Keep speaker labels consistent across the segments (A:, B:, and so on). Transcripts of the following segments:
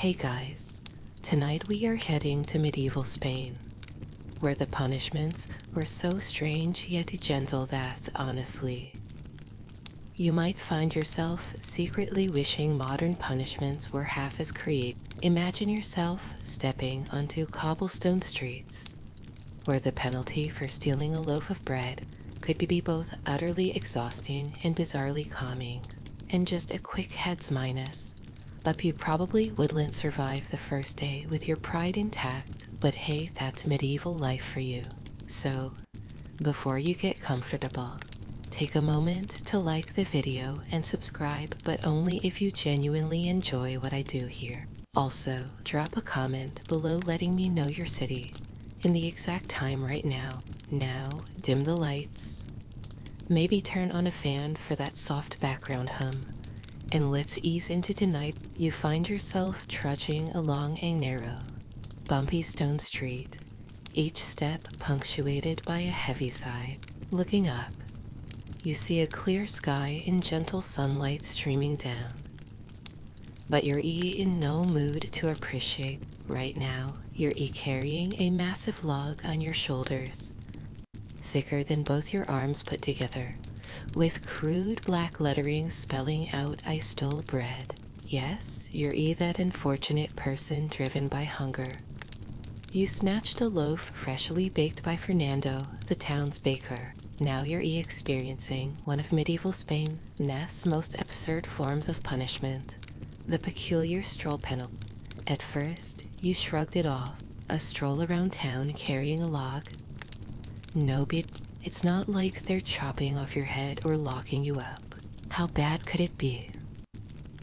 A: Hey guys, tonight we are heading to medieval Spain, where the punishments were so strange yet gentle that, honestly, you might find yourself secretly wishing modern punishments were half as creative. Imagine yourself stepping onto cobblestone streets, where the penalty for stealing a loaf of bread could be both utterly exhausting and bizarrely calming, and just a quick heads minus. But you probably wouldn't survive the first day with your pride intact, but hey, that's medieval life for you. So, before you get comfortable, take a moment to like the video and subscribe, but only if you genuinely enjoy what I do here. Also, drop a comment below letting me know your city and the exact time right now. Now, dim the lights. Maybe turn on a fan for that soft background hum. And let's ease into tonight. You find yourself trudging along a narrow, bumpy stone street, each step punctuated by a heavy sigh. Looking up, you see a clear sky and gentle sunlight streaming down. But you're in no mood to appreciate right now. You're carrying a massive log on your shoulders, thicker than both your arms put together, with crude black lettering spelling out I stole bread. Yes, you're that unfortunate person driven by hunger. You snatched a loaf freshly baked by Fernando, the town's baker. Now you're experiencing one of medieval Spain's most absurd forms of punishment, the peculiar stroll penalty. At first, you shrugged it off, a stroll around town carrying a log. No big. It's not like they're chopping off your head or locking you up. How bad could it be?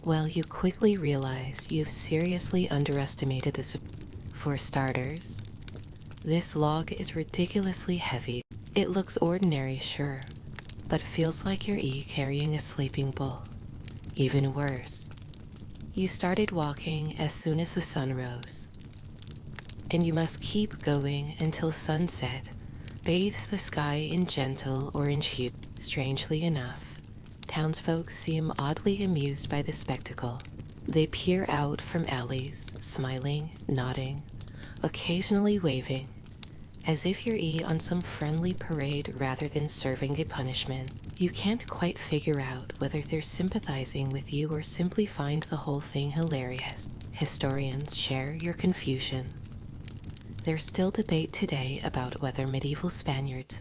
A: Well, you quickly realize you've seriously underestimated this. For starters, this log is ridiculously heavy. It looks ordinary, sure, but feels like you're carrying a sleeping bull. Even worse, you started walking as soon as the sun rose, and you must keep going until sunset. Bathe the sky in gentle orange hue. Strangely enough, townsfolk seem oddly amused by the spectacle. They peer out from alleys, smiling, nodding, occasionally waving, as if you're on some friendly parade rather than serving a punishment. You can't quite figure out whether they're sympathizing with you or simply find the whole thing hilarious. Historians share your confusion. There's still debate today about whether medieval Spaniards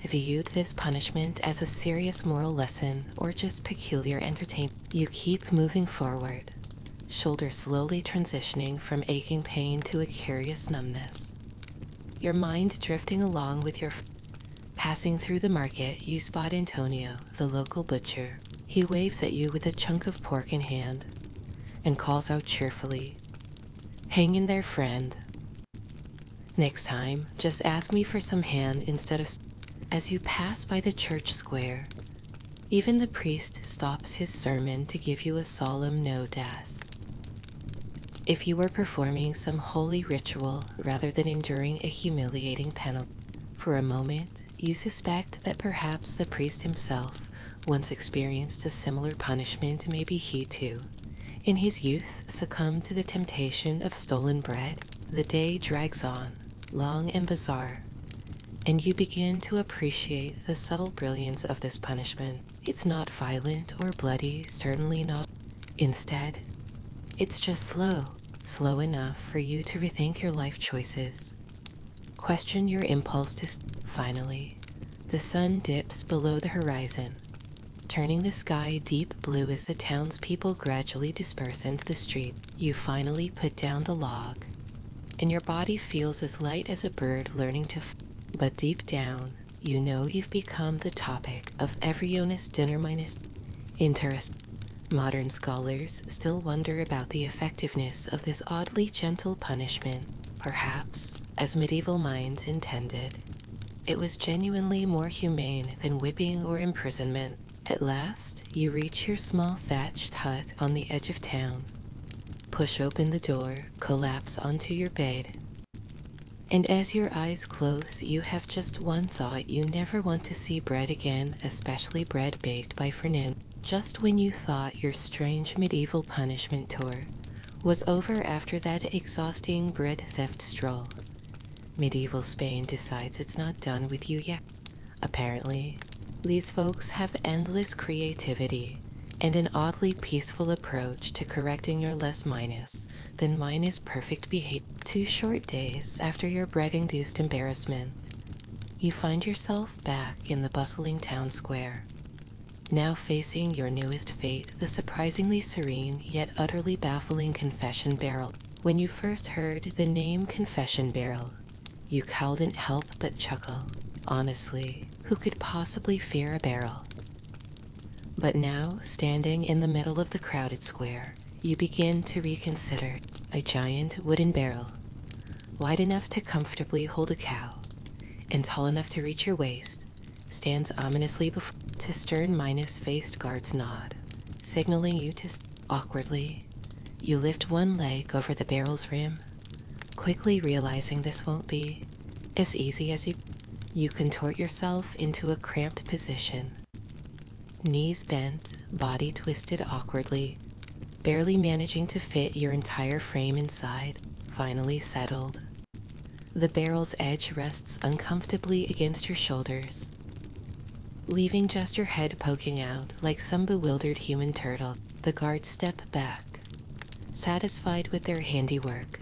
A: viewed this punishment as a serious moral lesson or just peculiar entertainment. You keep moving forward, shoulders slowly transitioning from aching pain to a curious numbness. Your mind drifting along with your passing through the market, you spot Antonio, the local butcher. He waves at you with a chunk of pork in hand and calls out cheerfully, "Hang in there, friend. Next time, just ask me for some ham instead of..." As you pass by the church square, even the priest stops his sermon to give you a solemn no-das. If you were performing some holy ritual rather than enduring a humiliating penalty, for a moment you suspect that perhaps the priest himself once experienced a similar punishment. Maybe he too, in his youth, succumbed to the temptation of stolen bread. The day drags on, long and bizarre, and you begin to appreciate the subtle brilliance of this punishment. It's not violent or bloody, certainly not. Instead, it's just slow enough for you to rethink your life choices, question your impulse to. Finally, the sun dips below the horizon, turning the sky deep blue as the townspeople gradually disperse into the street. You finally put down the log, and your body feels as light as a bird learning to but deep down, you know you've become the topic of every honest dinner minus interest. Modern scholars still wonder about the effectiveness of this oddly gentle punishment. Perhaps, as medieval minds intended, it was genuinely more humane than whipping or imprisonment. At last, you reach your small thatched hut on the edge of town, push open the door, collapse onto your bed, and as your eyes close, you have just one thought: you never want to see bread again, especially bread baked by Fernando. Just when you thought your strange medieval punishment tour was over after that exhausting bread theft stroll. Medieval Spain decides it's not done with you yet. Apparently, these folks have endless creativity and an oddly peaceful approach to correcting your less minus than minus perfect behavior. 2 short days after your bread-induced embarrassment, you find yourself back in the bustling town square, now facing your newest fate, the surprisingly serene yet utterly baffling confession barrel. When you first heard the name confession barrel, you couldn't help but chuckle. Honestly, who could possibly fear a barrel? But now, standing in the middle of the crowded square, you begin to reconsider. A giant wooden barrel, wide enough to comfortably hold a cow, and tall enough to reach your waist, stands ominously before. To stern minus-faced guards nod, signaling you to awkwardly. You lift one leg over the barrel's rim, quickly realizing this won't be as easy as you contort yourself into a cramped position, knees bent, body twisted awkwardly, barely managing to fit your entire frame inside. Finally settled, the barrel's edge rests uncomfortably against your shoulders, leaving just your head poking out like some bewildered human turtle. The guards step back, satisfied with their handiwork,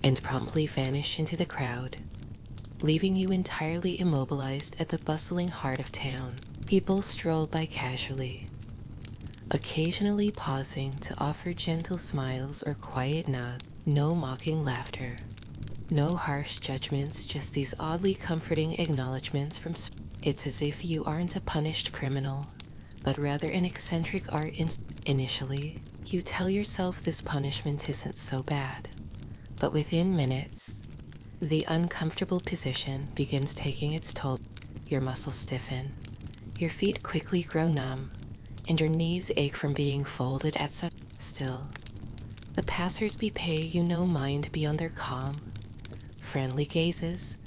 A: and promptly vanish into the crowd, leaving you entirely immobilized at the bustling heart of town. People stroll by casually, occasionally pausing to offer gentle smiles or quiet nods. No mocking laughter, no harsh judgments, just these oddly comforting acknowledgments from. It's as if you aren't a punished criminal, but rather an eccentric art. Initially, you tell yourself this punishment isn't so bad, but within minutes, the uncomfortable position begins taking its toll. Your muscles stiffen, your feet quickly grow numb, and your knees ache from being folded at such. Still, the passers-by pay you no mind beyond their calm, friendly gazes,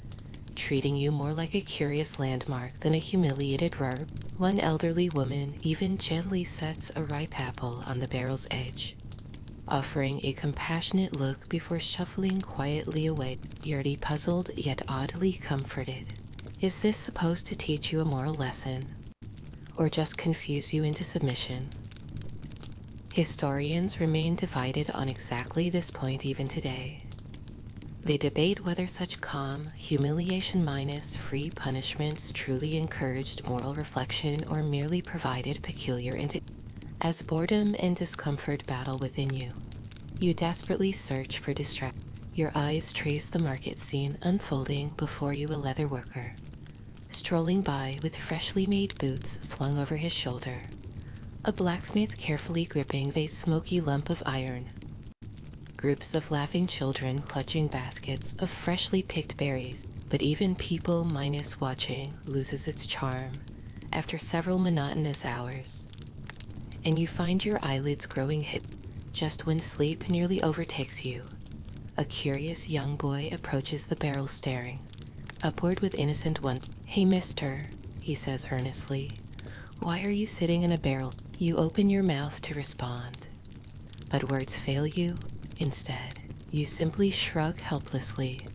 A: treating you more like a curious landmark than a humiliated rogue. One elderly woman even gently sets a ripe apple on the barrel's edge, offering a compassionate look before shuffling quietly away. You're puzzled yet oddly comforted. Is this supposed to teach you a moral lesson, or just confuse you into submission? Historians remain divided on exactly this point even today. They debate whether such calm, humiliation minus free punishments truly encouraged moral reflection or merely provided peculiar as boredom and discomfort battle within you. You desperately search for distraction. Your eyes trace the market scene unfolding before you. A leather worker, strolling by with freshly made boots slung over his shoulder, a blacksmith carefully gripping a smoky lump of iron, groups of laughing children clutching baskets of freshly picked berries. But even people minus watching loses its charm after several monotonous hours, and you find your eyelids growing hit just when sleep nearly overtakes you. A curious young boy approaches the barrel, staring upward with innocent wonder. "Hey, mister," he says earnestly, "why are you sitting in a barrel?" You open your mouth to respond, but words fail you. Instead, you simply shrug helplessly,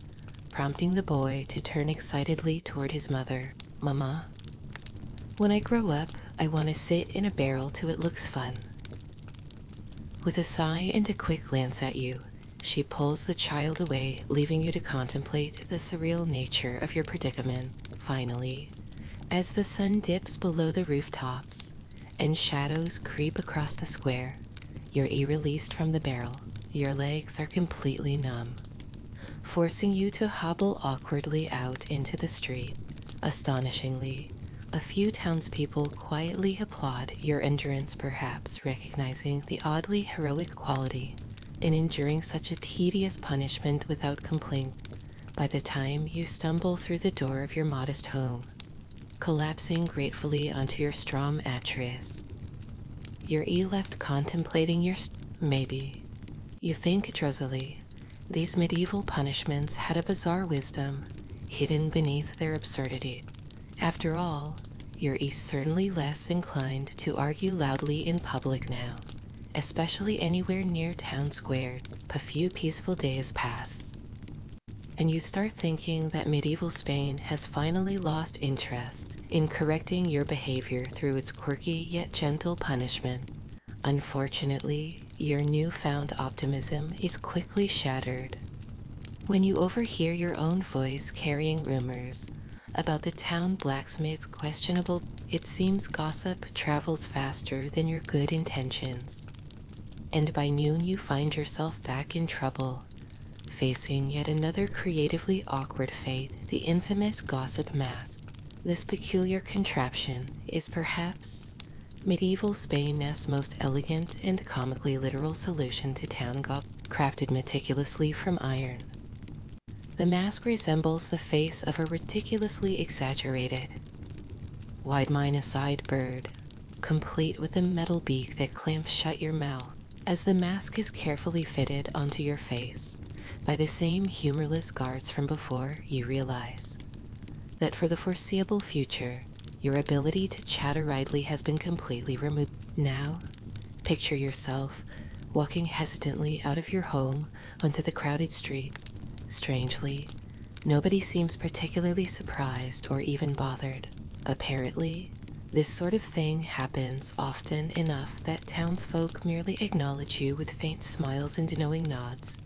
A: prompting the boy to turn excitedly toward his mother. "Mama, when I grow up, I want to sit in a barrel till it looks fun." With a sigh and a quick glance at you, she pulls the child away, leaving you to contemplate the surreal nature of your predicament. Finally, as the sun dips below the rooftops and shadows creep across the square, you're released from the barrel. Your legs are completely numb, forcing you to hobble awkwardly out into the street. Astonishingly, a few townspeople quietly applaud your endurance, perhaps recognizing the oddly heroic quality in enduring such a tedious punishment without complaint. By the time you stumble through the door of your modest home, collapsing gratefully onto your straw mattress, you're left contemplating your maybe. You think drowsily, these medieval punishments had a bizarre wisdom hidden beneath their absurdity. After all, you're certainly less inclined to argue loudly in public now, especially anywhere near town square. A few peaceful days pass, and you start thinking that medieval Spain has finally lost interest in correcting your behavior through its quirky yet gentle punishment. Unfortunately, your newfound optimism is quickly shattered when you overhear your own voice carrying rumors about the town blacksmith's questionable. It seems gossip travels faster than your good intentions, and by noon you find yourself back in trouble, facing yet another creatively awkward fate, the infamous gossip mask. This peculiar contraption is perhaps medieval Spain's most elegant and comically literal solution to town gossip, crafted meticulously from iron. The mask resembles the face of a ridiculously exaggerated, wide-eyed bird, complete with a metal beak that clamps shut your mouth. As the mask is carefully fitted onto your face by the same humorless guards from before, you realize that for the foreseeable future, your ability to chatter idly has been completely removed. Now, picture yourself walking hesitantly out of your home onto the crowded street. Strangely, nobody seems particularly surprised or even bothered. Apparently, this sort of thing happens often enough that townsfolk merely acknowledge you with faint smiles and knowing nods,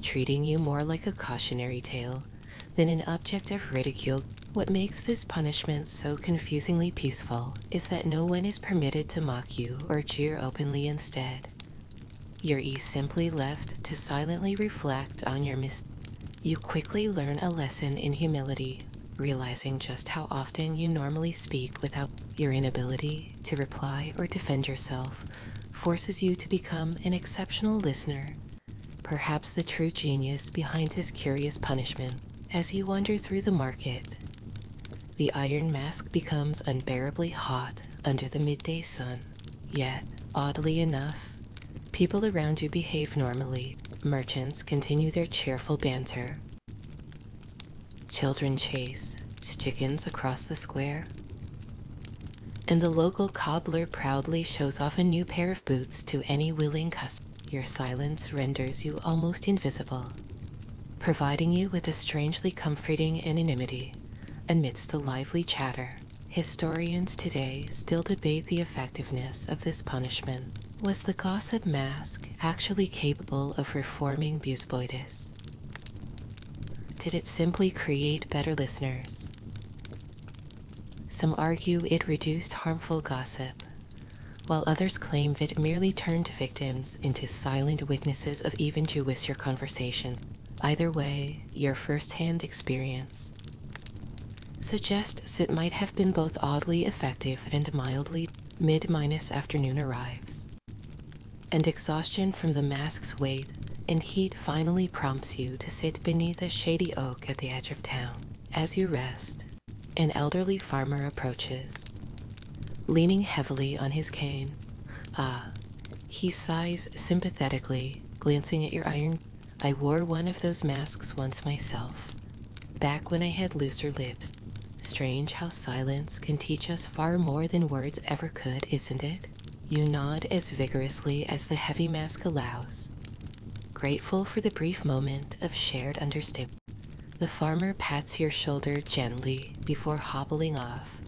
A: treating you more like a cautionary tale than an object of ridicule. What makes this punishment so confusingly peaceful is that no one is permitted to mock you or jeer openly. Instead, you're simply left to silently reflect on your mistakes. You quickly learn a lesson in humility, realizing just how often you normally speak without. Your inability to reply or defend yourself forces you to become an exceptional listener, perhaps the true genius behind this curious punishment. As you wander through the market, the iron mask becomes unbearably hot under the midday sun. Yet, oddly enough, people around you behave normally. Merchants continue their cheerful banter. Children chase chickens across the square, and the local cobbler proudly shows off a new pair of boots to any willing customer. Your silence renders you almost invisible, providing you with a strangely comforting anonymity amidst the lively chatter. Historians today still debate the effectiveness of this punishment. Was the gossip mask actually capable of reforming Busboides? Did it simply create better listeners? Some argue it reduced harmful gossip, while others claim that it merely turned victims into silent witnesses of even Jewisher conversation. Either way, your first-hand experience suggests it might have been both oddly effective and mildly. Mid-afternoon arrives, and exhaustion from the mask's weight and heat finally prompts you to sit beneath a shady oak at the edge of town. As you rest, an elderly farmer approaches, leaning heavily on his cane. He sighs sympathetically, glancing at your iron. I wore one of those masks once myself, back when I had looser lips. Strange how silence can teach us far more than words ever could, isn't it? You nod as vigorously as the heavy mask allows, grateful for the brief moment of shared understanding. The farmer pats your shoulder gently before hobbling off,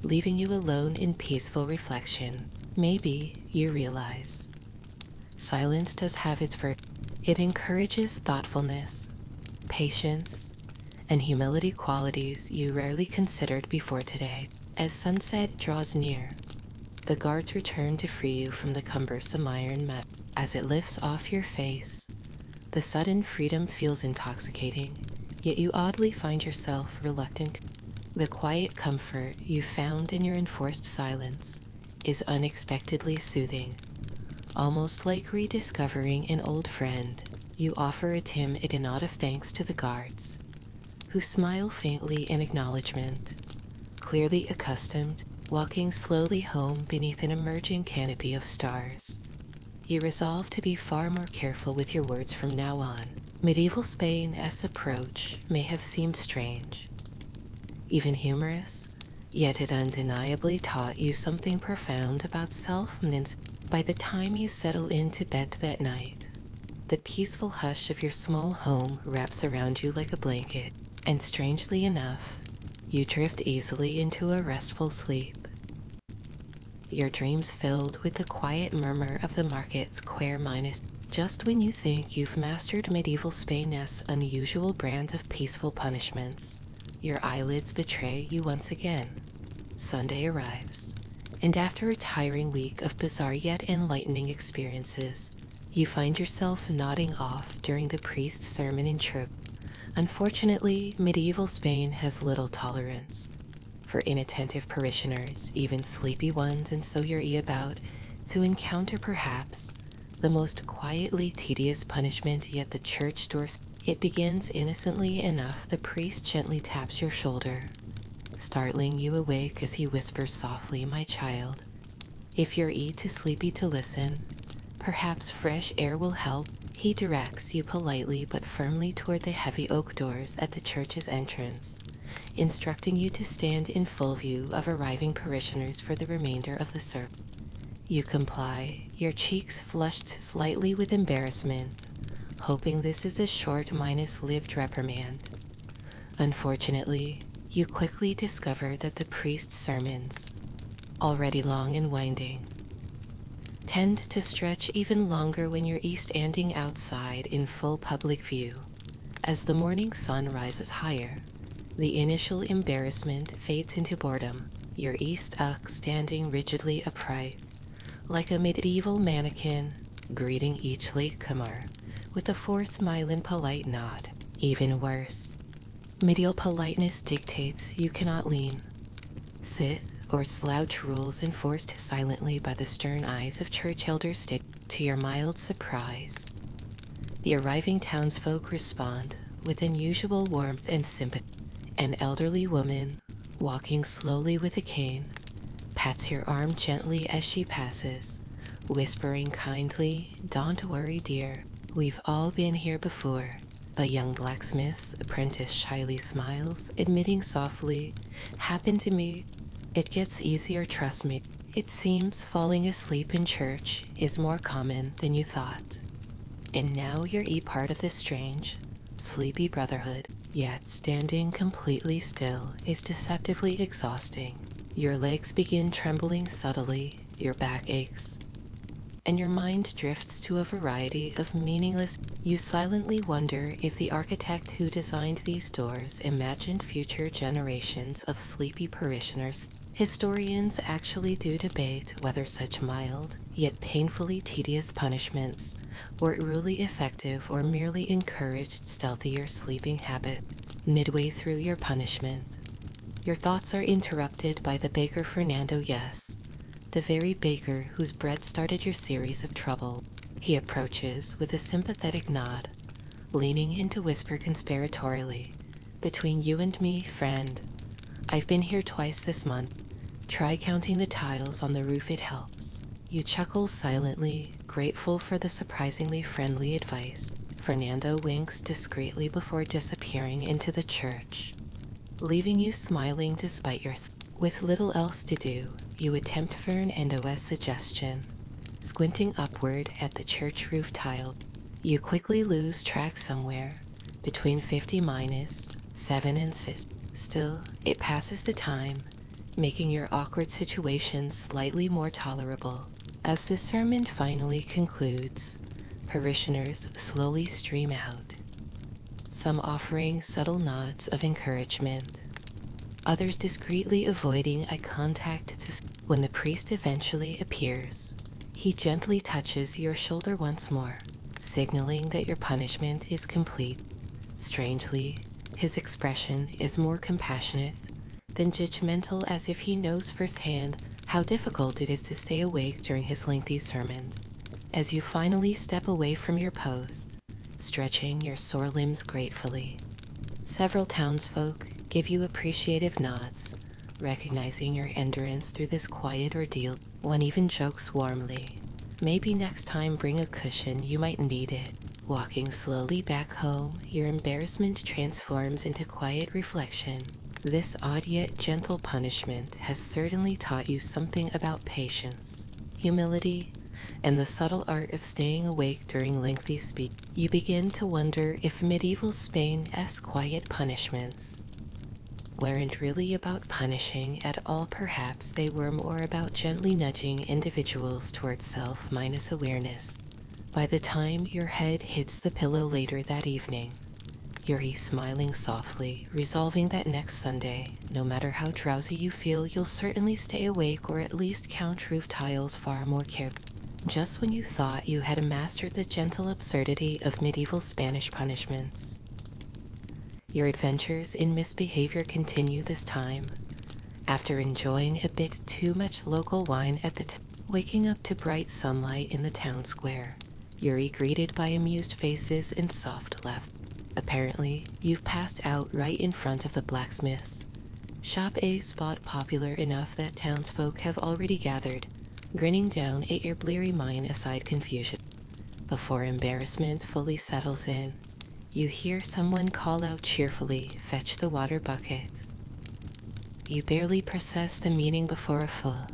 A: leaving you alone in peaceful reflection. Maybe you realize silence does have its virtue. It encourages thoughtfulness, patience, and humility, qualities you rarely considered before today. As sunset draws near, the guards return to free you from the cumbersome iron mat. As it lifts off your face, the sudden freedom feels intoxicating, yet you oddly find yourself reluctant. The quiet comfort you found in your enforced silence is unexpectedly soothing, almost like rediscovering an old friend. You offer a timid nod of thanks to the guards, who smile faintly in acknowledgement, clearly accustomed, walking slowly home beneath an emerging canopy of stars. You resolve to be far more careful with your words from now on. Medieval Spain's approach may have seemed strange, even humorous, yet it undeniably taught you something profound about self-management. By the time you settle into bed that night, the peaceful hush of your small home wraps around you like a blanket, and strangely enough, you drift easily into a restful sleep. Your dreams filled with the quiet murmur of the market's queer minus. Just when you think you've mastered medieval Spain's unusual brand of peaceful punishments, your eyelids betray you once again. Sunday arrives, and after a tiring week of bizarre yet enlightening experiences, you find yourself nodding off during the priest's sermon in church. Unfortunately, medieval Spain has little tolerance for inattentive parishioners, even sleepy ones, and so you're about to encounter perhaps the most quietly tedious punishment yet the church doors. It begins innocently enough. The priest gently taps your shoulder, startling you awake as he whispers softly, "My child, if you're too sleepy to listen, perhaps fresh air will help." He directs you politely but firmly toward the heavy oak doors at the church's entrance, instructing you to stand in full view of arriving parishioners for the remainder of the service. You comply, your cheeks flushed slightly with embarrassment, hoping this is a short lived reprimand. Unfortunately, you quickly discover that the priest's sermons, already long and winding, tend to stretch even longer when you're standing outside in full public view. As the morning sun rises higher, the initial embarrassment fades into boredom. You're stuck standing rigidly upright, like a medieval mannequin, greeting each latecomer with a forced smile and polite nod. Even worse, medieval politeness dictates you cannot lean, sit, or slouch, rules enforced silently by the stern eyes of church elders. To your mild surprise, the arriving townsfolk respond with unusual warmth and sympathy. An elderly woman, walking slowly with a cane, pats your arm gently as she passes, whispering kindly, "Don't worry, dear, we've all been here before." A young blacksmith's apprentice shyly smiles, admitting softly, "Happened to me. It gets easier, trust me." It seems falling asleep in church is more common than you thought. And now you're part of this strange, sleepy brotherhood, yet standing completely still is deceptively exhausting. Your legs begin trembling subtly, your back aches, and your mind drifts to a variety of meaningless. You silently wonder if the architect who designed these doors imagined future generations of sleepy parishioners. Historians actually do debate whether such mild, yet painfully tedious punishments were really effective or merely encouraged stealthier sleeping habit. Midway through your punishment, your thoughts are interrupted by the baker Fernando. Yes, the very baker whose bread started your series of trouble. He approaches with a sympathetic nod, leaning in to whisper conspiratorially, "Between you and me, friend, I've been here twice this month. Try counting the tiles on the roof, it helps." You chuckle silently, grateful for the surprisingly friendly advice. Fernando winks discreetly before disappearing into the church, leaving you smiling despite yourself. With little else to do, you attempt Fernando's suggestion, squinting upward at the church roof tile. You quickly lose track somewhere between 50-7 and 6. Still, it passes the time, making your awkward situation slightly more tolerable. As the sermon finally concludes, parishioners slowly stream out, some offering subtle nods of encouragement, others discreetly avoiding eye contact. When the priest eventually appears, he gently touches your shoulder once more, signaling that your punishment is complete. Strangely, his expression is more compassionate than judgmental, as if he knows firsthand how difficult it is to stay awake during his lengthy sermons. As you finally step away from your post, stretching your sore limbs gratefully, several townsfolk give you appreciative nods, recognizing your endurance through this quiet ordeal. One even jokes warmly, "Maybe next time bring a cushion, you might need it." Walking slowly back home, your embarrassment transforms into quiet reflection. This odd yet gentle punishment has certainly taught you something about patience, humility, and the subtle art of staying awake during lengthy speech, you begin to wonder if medieval Spain's quiet punishments weren't really about punishing at all. Perhaps they were more about gently nudging individuals towards self-awareness. By the time your head hits the pillow later that evening, you're smiling softly, resolving that next Sunday, no matter how drowsy you feel, you'll certainly stay awake or at least count roof tiles far more carefully. Just when you thought you had mastered the gentle absurdity of medieval Spanish punishments, your adventures in misbehavior continue this time. After enjoying a bit too much local wine at the waking up to bright sunlight in the town square, you're greeted by amused faces and soft laughter. Apparently, you've passed out right in front of the blacksmith's shop, a spot popular enough that townsfolk have already gathered, grinning down at your bleary mind aside confusion. Before embarrassment fully settles in, you hear someone call out cheerfully, "Fetch the water bucket." You barely process the meaning before a full,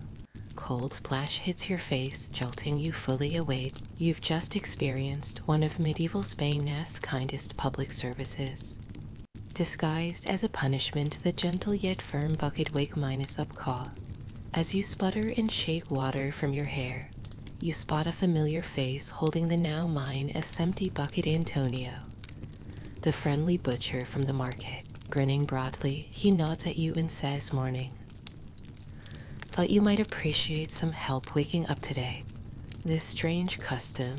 A: cold splash hits your face, jolting you fully awake. You've just experienced one of medieval Spain's kindest public services. Disguised as a punishment, the gentle yet firm bucket wake minus up call. As you sputter and shake water from your hair, you spot a familiar face holding the now empty bucket. Antonio, the friendly butcher from the market. Grinning broadly, he nods at you and says, "Morning. Thought you might appreciate some help waking up today." This strange custom,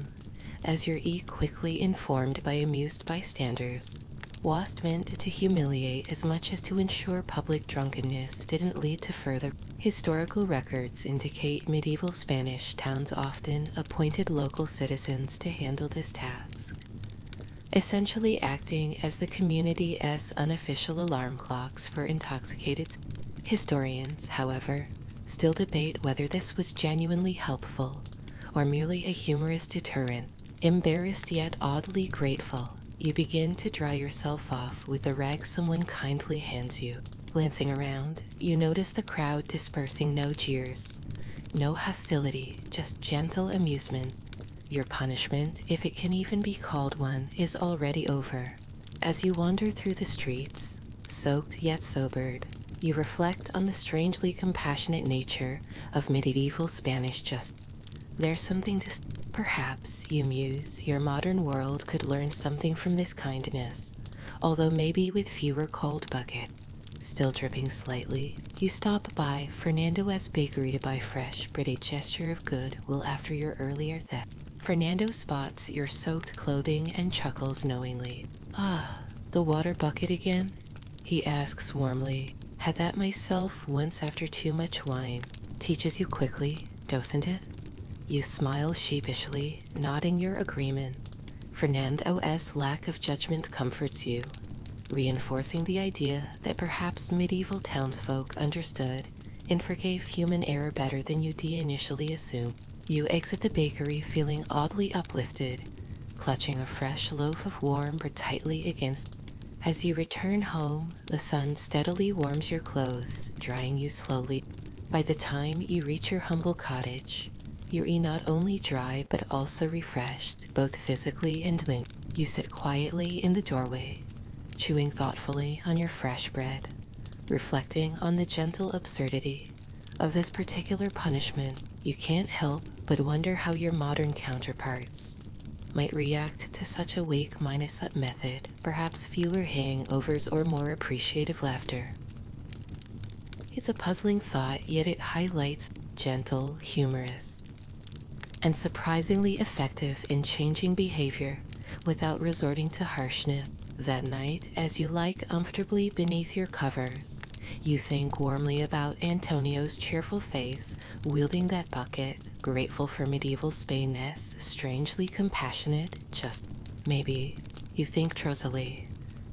A: as you're quickly informed by amused bystanders, was meant to humiliate as much as to ensure public drunkenness didn't lead to further. Historical records indicate medieval Spanish towns often appointed local citizens to handle this task, essentially acting as the community's unofficial alarm clocks for intoxicated. Historians, however, still debate whether this was genuinely helpful or merely a humorous deterrent. Embarrassed yet oddly grateful, you begin to dry yourself off with the rag someone kindly hands you. Glancing around, you notice the crowd dispersing. No jeers, no hostility, just gentle amusement. Your punishment, if it can even be called one, is already over. As you wander through the streets, soaked yet sobered, you reflect on the strangely compassionate nature of medieval Spanish justice. There's something to... Perhaps, you muse, your modern world could learn something from this kindness, although maybe with fewer cold bucket. Still dripping slightly, you stop by Fernando's bakery to buy fresh bread, a gesture of goodwill after your earlier theft. Fernando spots your soaked clothing and chuckles knowingly. "Ah, the water bucket again?" he asks warmly. "Had that myself once after too much wine. Teaches you quickly, doesn't it?" You smile sheepishly, nodding your agreement. Fernando's lack of judgment comforts you, reinforcing the idea that perhaps medieval townsfolk understood and forgave human error better than you initially assumed. You exit the bakery feeling oddly uplifted, clutching a fresh loaf of warm bread tightly against. As you return home, the sun steadily warms your clothes, drying you slowly. By the time you reach your humble cottage, you're not only dry but also refreshed, both physically and mentally. You sit quietly in the doorway, chewing thoughtfully on your fresh bread, reflecting on the gentle absurdity of this particular punishment. You can't help but wonder how your modern counterparts might react to such a wake minus up method, perhaps fewer hangovers or more appreciative laughter. It's a puzzling thought, yet it highlights gentle, humorous, and surprisingly effective in changing behavior without resorting to harshness. That night, as you lie comfortably beneath your covers, you think warmly about Antonio's cheerful face, wielding that bucket, grateful for medieval Spain's strangely compassionate just. Maybe, you think drowsily,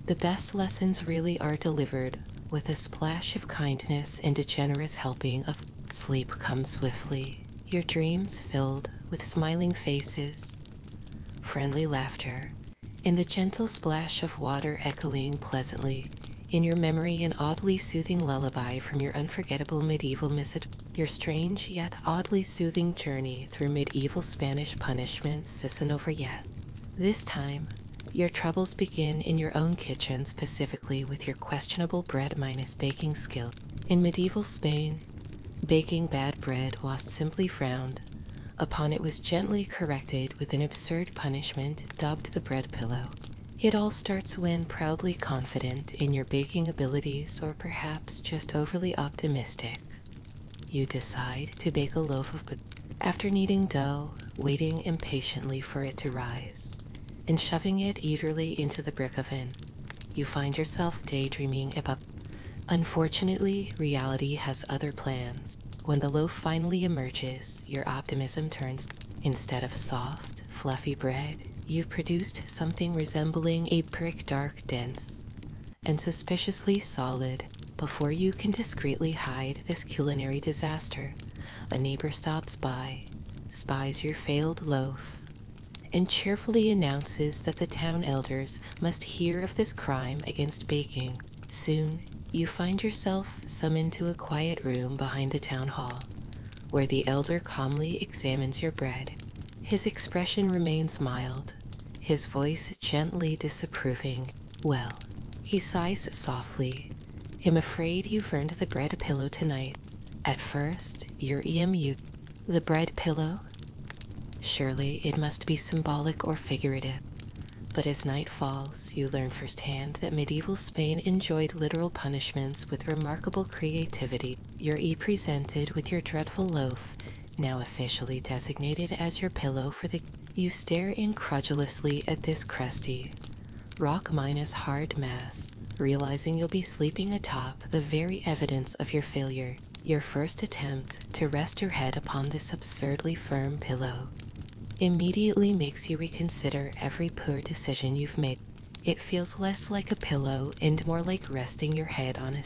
A: the best lessons really are delivered with a splash of kindness and a generous helping of sleep. Comes swiftly, your dreams filled with smiling faces, friendly laughter, and the gentle splash of water echoing pleasantly in your memory, an oddly soothing lullaby from your unforgettable medieval misadventure. Your strange yet oddly soothing journey through medieval Spanish punishments isn't over yet. This time, your troubles begin in your own kitchen, specifically with your questionable bread minus baking skill. In medieval Spain, baking bad bread was simply frowned upon. It was gently corrected with an absurd punishment dubbed the bread pillow. It all starts when, proudly confident in your baking abilities, or perhaps just overly optimistic, you decide to bake a loaf of bread. After kneading dough, waiting impatiently for it to rise, and shoving it eagerly into the brick oven, you find yourself daydreaming about. Unfortunately, reality has other plans. When the loaf finally emerges, your optimism turns. Instead of soft, fluffy bread, you've produced something resembling a brick, dark, dense, and suspiciously solid. Before you can discreetly hide this culinary disaster, a neighbor stops by, spies your failed loaf, and cheerfully announces that the town elders must hear of this crime against baking. Soon, you find yourself summoned to a quiet room behind the town hall, where the elder calmly examines your bread. His expression remains mild, his voice gently disapproving. Well, he sighs softly. I'm afraid you've earned the bread pillow tonight. At first, you're EMU. The bread pillow? Surely it must be symbolic or figurative. But as night falls, you learn firsthand that medieval Spain enjoyed literal punishments with remarkable creativity. You're presented with your dreadful loaf, now officially designated as your pillow for the. You stare incredulously at this crusty, rock minus hard mass, realizing you'll be sleeping atop the very evidence of your failure. Your first attempt to rest your head upon this absurdly firm pillow immediately makes you reconsider every poor decision you've made. It feels less like a pillow and more like resting your head on a.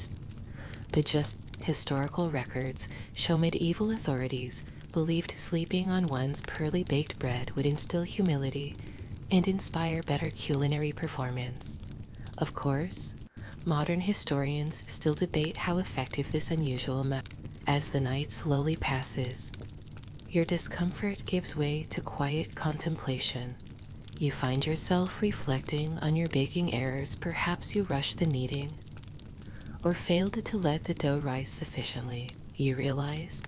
A: But just historical records show medieval authorities believed sleeping on one's poorly baked bread would instill humility and inspire better culinary performance. Of course, modern historians still debate how effective this unusual method. As the night slowly passes, your discomfort gives way to quiet contemplation. You find yourself reflecting on your baking errors. Perhaps you rushed the kneading, or failed to let the dough rise sufficiently. You realize,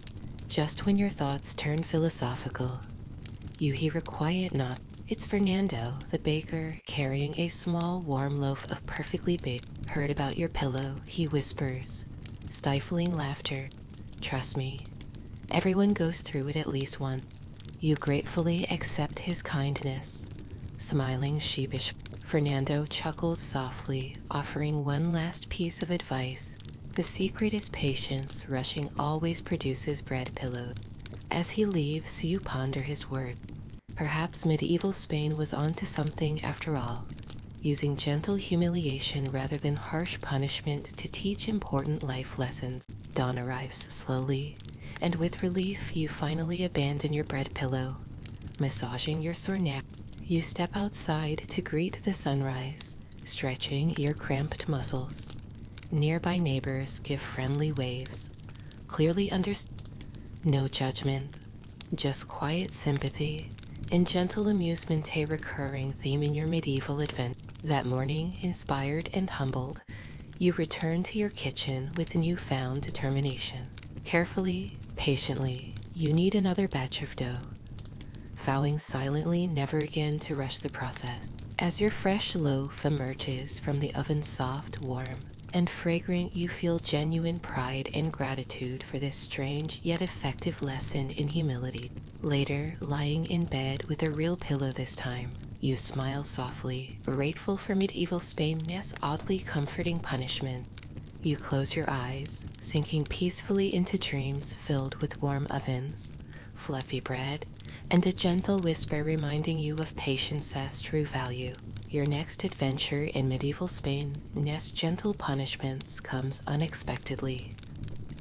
A: just when your thoughts turn philosophical, you hear a quiet knock. It's Fernando, the baker, carrying a small, warm loaf of perfectly baked. Heard about your pillow, he whispers, stifling laughter. Trust me, everyone goes through it at least once. You gratefully accept his kindness, smiling sheepish. Fernando chuckles softly, offering one last piece of advice. The secret is patience. Rushing always produces bread pillows. As he leaves, you ponder his words. Perhaps medieval Spain was onto something after all, using gentle humiliation rather than harsh punishment to teach important life lessons. Dawn arrives slowly, and with relief you finally abandon your bread pillow. Massaging your sore neck, you step outside to greet the sunrise, stretching your cramped muscles. Nearby neighbors give friendly waves, clearly no judgment, just quiet sympathy and gentle amusement, a recurring theme in your medieval adventure. That morning, inspired and humbled, you return to your kitchen with newfound determination. Carefully, patiently, you knead another batch of dough, vowing silently never again to rush the process. As your fresh loaf emerges from the oven, soft, warm, and fragrant, you feel genuine pride and gratitude for this strange yet effective lesson in humility. Later, lying in bed with a real pillow this time, you smile softly, grateful for medieval Spain's oddly comforting punishment. You close your eyes, sinking peacefully into dreams filled with warm ovens, fluffy bread, and a gentle whisper reminding you of patience's true value. Your next adventure in medieval Spain's gentle punishments comes unexpectedly.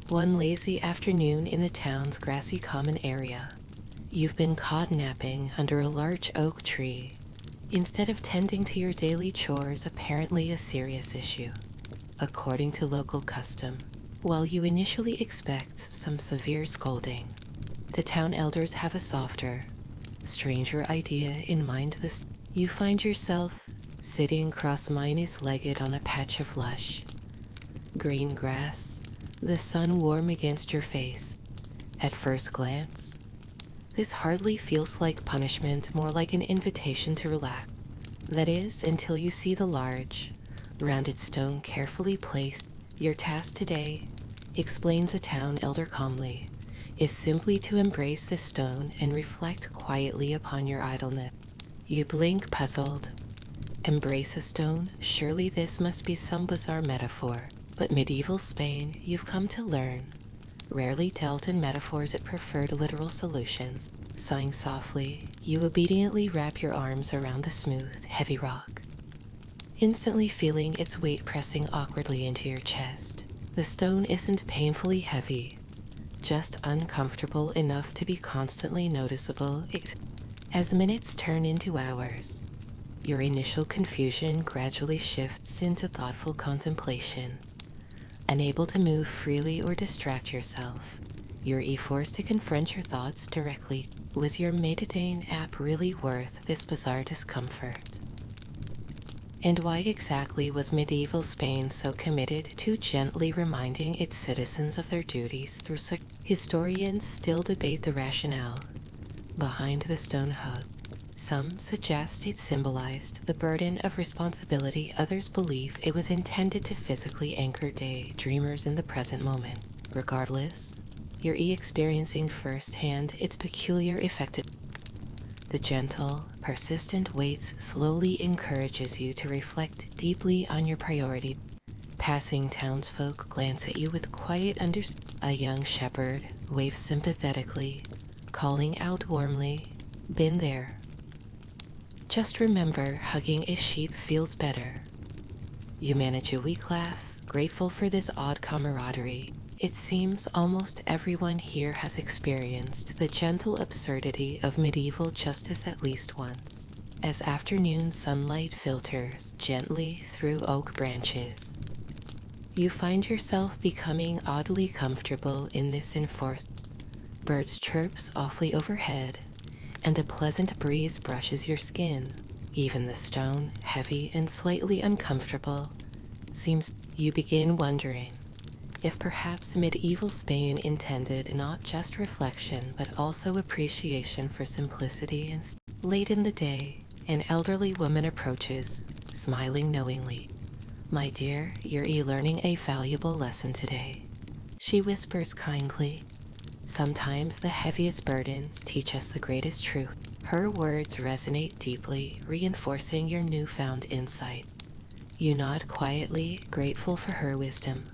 A: One lazy afternoon in the town's grassy common area, you've been caught napping under a large oak tree, instead of tending to your daily chores, apparently a serious issue. According to local custom, While you initially expect some severe scolding, the town elders have a softer, stranger idea in mind. You find yourself sitting cross-legged on a patch of lush, green grass, the sun warm against your face. At first glance, this hardly feels like punishment, more like an invitation to relax. That is, until you see the large, rounded stone carefully placed. Your task today, explains a town elder calmly, is simply to embrace this stone and reflect quietly upon your idleness. You blink, puzzled. Embrace a stone? Surely this must be some bizarre metaphor. But medieval Spain, you've come to learn, rarely dealt in metaphors, it preferred literal solutions. Sighing softly, you obediently wrap your arms around the smooth, heavy rock, instantly feeling its weight pressing awkwardly into your chest. The stone isn't painfully heavy, just uncomfortable enough to be constantly noticeable. As minutes turn into hours, your initial confusion gradually shifts into thoughtful contemplation. Unable to move freely or distract yourself, you're forced to confront your thoughts directly. Was your Meditating app really worth this bizarre discomfort? And why exactly was medieval Spain so committed to gently reminding its citizens of their duties through such? Historians still debate the rationale behind the stone hug. Some suggest it symbolized the burden of responsibility, others believe it was intended to physically anchor daydreamers in the present moment. Regardless, you're experiencing firsthand its peculiar effect. The gentle, persistent weight slowly encourages you to reflect deeply on your priority. Passing townsfolk glance at you with quiet understanding. A young shepherd waves sympathetically, calling out warmly, "Been there." Just remember, hugging a sheep feels better. You manage a weak laugh, grateful for this odd camaraderie. It seems almost everyone here has experienced the gentle absurdity of medieval justice at least once, as afternoon sunlight filters gently through oak branches. You find yourself becoming oddly comfortable in this enforced. Birds chirp softly overhead, and a pleasant breeze brushes your skin. Even the stone, heavy and slightly uncomfortable, seems. You begin wondering if perhaps medieval Spain intended not just reflection but also appreciation for simplicity. And late in the day, an elderly woman approaches, smiling knowingly. "My dear, you're learning a valuable lesson today," she whispers kindly. "Sometimes the heaviest burdens teach us the greatest truth." Her words resonate deeply, reinforcing your newfound insight. You nod quietly, grateful for her wisdom.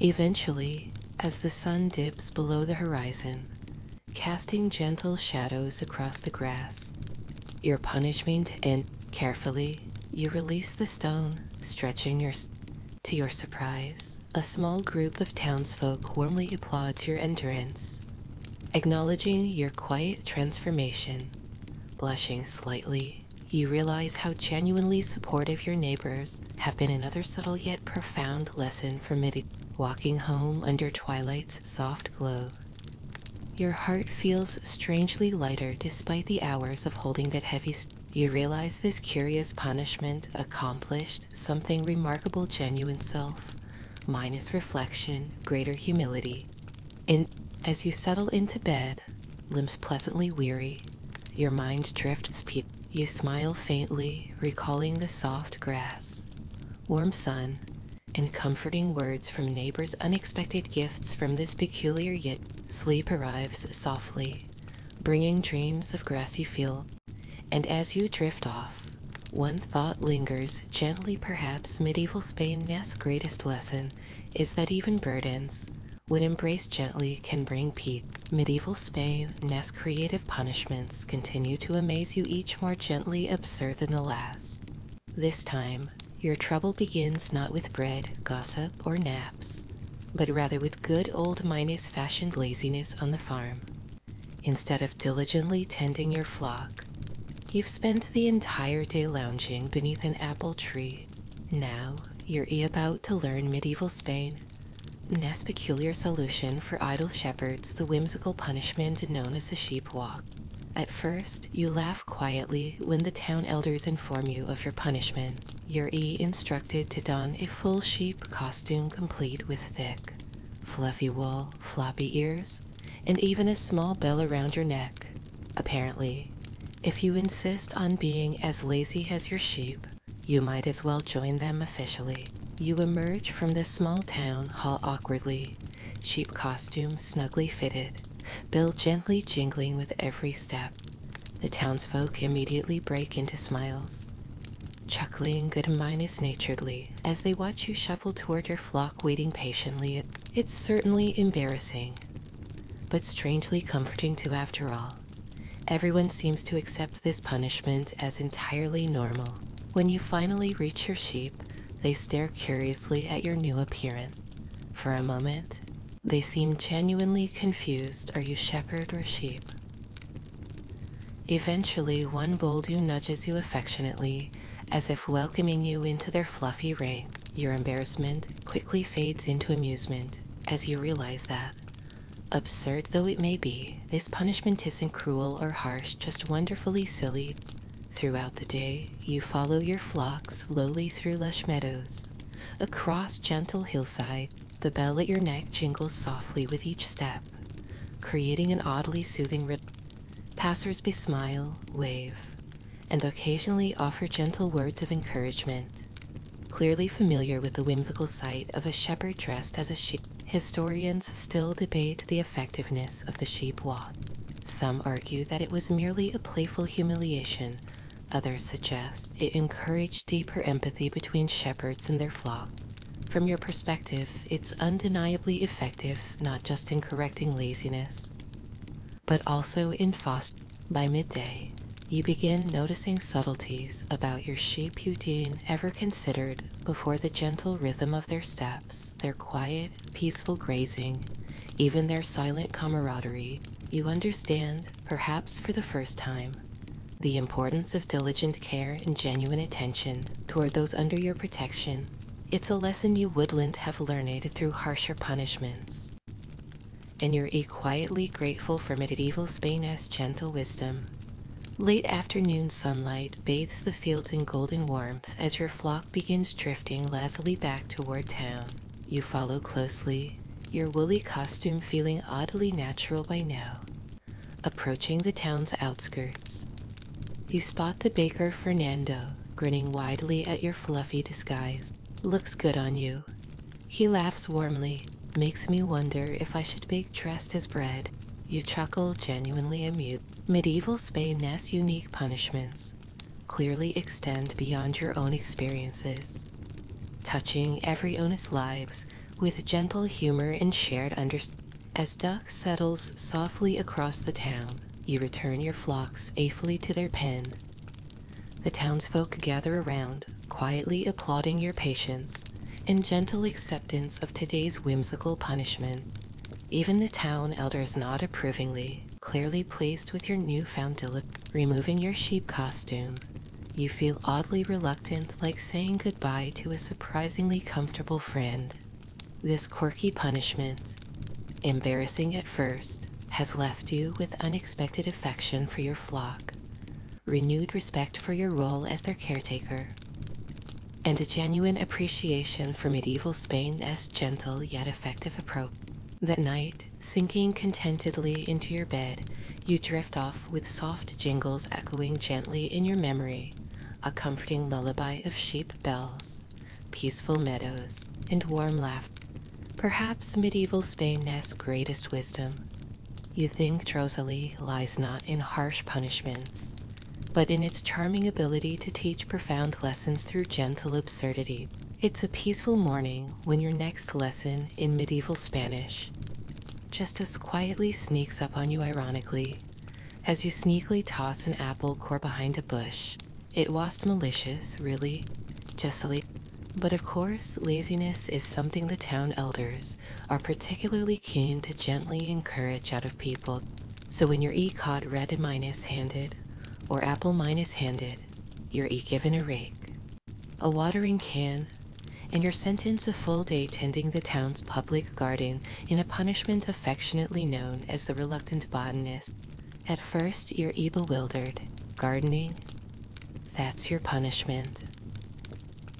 A: Eventually, as the sun dips below the horizon, casting gentle shadows across the grass, your punishment ends. Carefully, you release the stone, stretching to your surprise, a small group of townsfolk warmly applauds your endurance, acknowledging your quiet transformation. Blushing slightly, you realize how genuinely supportive your neighbors have been. Another subtle yet profound lesson for walking home under twilight's soft glow. Your heart feels strangely lighter despite the hours of holding that heavy. You realize this curious punishment accomplished something remarkable: genuine self, minus reflection, greater humility. As you settle into bed, limbs pleasantly weary, your mind drifts. You smile faintly, recalling the soft grass, warm sun, and comforting words from neighbors. Unexpected gifts from this peculiar yet. Sleep arrives softly, bringing dreams of grassy field. And as you drift off, one thought lingers gently. Perhaps medieval Spain's greatest lesson is that even burdens, when embraced gently, can bring peace. Medieval Spain's creative punishments continue to amaze you, each more gently absurd than the last. This time, your trouble begins not with bread, gossip, or naps, but rather with good old fashioned laziness on the farm. Instead of diligently tending your flock, you've spent the entire day lounging beneath an apple tree. Now, you're about to learn medieval Spain Ness peculiar solution for idle shepherds, the whimsical punishment known as the sheep walk. At first, you laugh quietly when the town elders inform you of your punishment. You're instructed to don a full sheep costume complete with thick, fluffy wool, floppy ears, and even a small bell around your neck. Apparently, if you insist on being as lazy as your sheep, you might as well join them officially. You emerge from the small town hall awkwardly, sheep costume snugly fitted, bell gently jingling with every step. The townsfolk immediately break into smiles, chuckling good-naturedly as they watch you shuffle toward your flock waiting patiently. It's certainly embarrassing, but strangely comforting too after all. Everyone seems to accept this punishment as entirely normal. When you finally reach your sheep, they stare curiously at your new appearance. For a moment, they seem genuinely confused. Are you shepherd or sheep? Eventually, one bulldog nudges you affectionately, as if welcoming you into their fluffy ring. Your embarrassment quickly fades into amusement as you realize that, absurd though it may be, this punishment isn't cruel or harsh, just wonderfully silly. Throughout the day, you follow your flock slowly through lush meadows, across gentle hillside. The bell at your neck jingles softly with each step, creating an oddly soothing rhythm. Passers-by smile, wave, and occasionally offer gentle words of encouragement. Clearly familiar with the whimsical sight of a shepherd dressed as a sheep, historians still debate the effectiveness of the sheep walk. Some argue that it was merely a playful humiliation. Others suggest it encouraged deeper empathy between shepherds and their flock. From your perspective, it's undeniably effective, not just in correcting laziness, but also in fostering. By midday, you begin noticing subtleties about your sheep you didn't ever considered before: the gentle rhythm of their steps, their quiet, peaceful grazing, even their silent camaraderie. You understand, perhaps for the first time, the importance of diligent care and genuine attention toward those under your protection. It's a lesson you wouldn't have learned through harsher punishments. And you're quietly grateful for medieval Spain's gentle wisdom. Late afternoon sunlight bathes the fields in golden warmth as your flock begins drifting lazily back toward town. You follow closely, your woolly costume feeling oddly natural by now. Approaching the town's outskirts, you spot the baker Fernando, grinning widely at your fluffy disguise. Looks good on you. He laughs warmly. Makes me wonder if I should bake dressed as bread. You chuckle, genuinely amused. Medieval Spain's unique punishments clearly extend beyond your own experiences, touching every owner's lives with gentle humor and shared understanding. As dusk settles softly across the town, you return your flocks safely to their pen. The townsfolk gather around, quietly applauding your patience and gentle acceptance of today's whimsical punishment. Even the town elders nod approvingly, clearly pleased with your newfound diligence. Removing your sheep costume, you feel oddly reluctant, like saying goodbye to a surprisingly comfortable friend. This quirky punishment, embarrassing at first, has left you with unexpected affection for your flock, renewed respect for your role as their caretaker, and a genuine appreciation for medieval Spain's gentle yet effective approach. That night, sinking contentedly into your bed, you drift off with soft jingles echoing gently in your memory, a comforting lullaby of sheep bells, peaceful meadows, and warm laughter. Perhaps medieval Spain's greatest wisdom, you think drowsily, lies not in harsh punishments, but in its charming ability to teach profound lessons through gentle absurdity. It's a peaceful morning when your next lesson in medieval Spanish just as quietly sneaks up on you ironically, as you sneakily toss an apple core behind a bush. It was malicious, really, just a but of course, laziness is something the town elders are particularly keen to gently encourage out of people. So when you're caught red minus handed, or apple minus handed, you're given a rake, a watering can, and you're sentenced a full day tending the town's public garden in a punishment affectionately known as the reluctant botanist. At first, you're bewildered. Gardening? That's your punishment.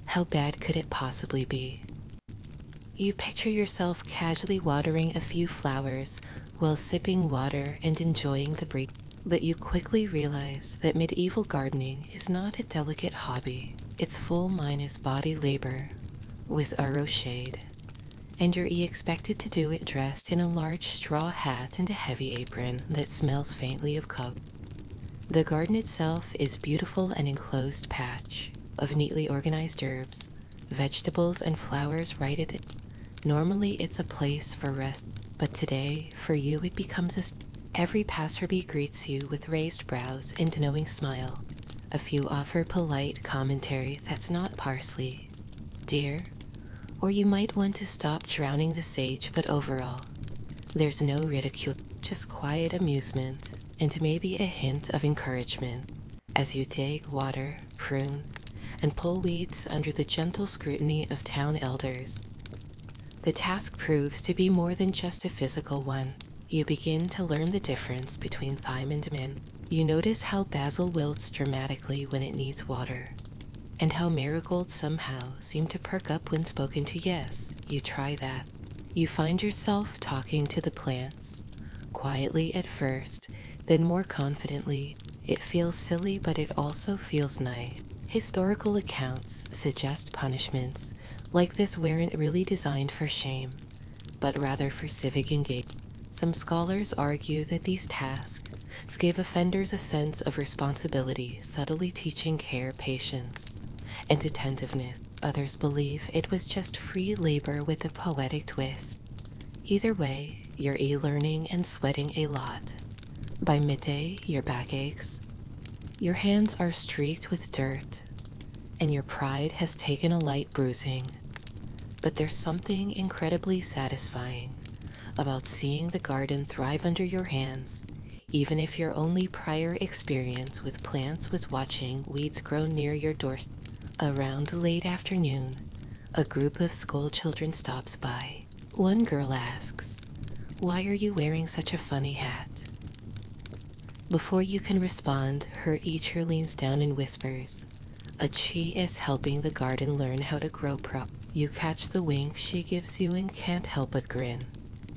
A: How bad could it possibly be? You picture yourself casually watering a few flowers while sipping water and enjoying the breeze. But you quickly realize that medieval gardening is not a delicate hobby. It's full minus body labor with arrow shade, and you're expected to do it dressed in a large straw hat and a heavy apron that smells faintly of coke. The garden itself is beautiful and enclosed patch of neatly organized herbs, vegetables, and flowers right at it. Normally it's a place for rest, but today, for you, it becomes every passerby greets you with raised brows and knowing smile. A few offer polite commentary that's not parsley, dear, or you might want to stop drowning the sage, but overall, there's no ridicule, just quiet amusement and maybe a hint of encouragement as you dig, water, prune, and pull weeds under the gentle scrutiny of town elders. The task proves to be more than just a physical one. You begin to learn the difference between thyme and mint. You notice how basil wilts dramatically when it needs water, and how marigolds somehow seem to perk up when spoken to. Yes, you try that. You find yourself talking to the plants, quietly at first, then more confidently. It feels silly, but it also feels nice. Historical accounts suggest punishments like this weren't really designed for shame, but rather for civic engagement. Some scholars argue that these tasks give offenders a sense of responsibility, subtly teaching care, patience, and attentiveness. Others believe it was just free labor with a poetic twist. Either way, you're learning and sweating a lot. By midday, your back aches, your hands are streaked with dirt, and your pride has taken a light bruising. But there's something incredibly satisfying about seeing the garden thrive under your hands, even if your only prior experience with plants was watching weeds grow near your doorstep. Around late afternoon, a group of school children stops by. One girl asks, "Why are you wearing such a funny hat?" Before you can respond, her teacher leans down and whispers, "She is helping the garden learn how to grow properly." You catch the wink she gives you and can't help but grin.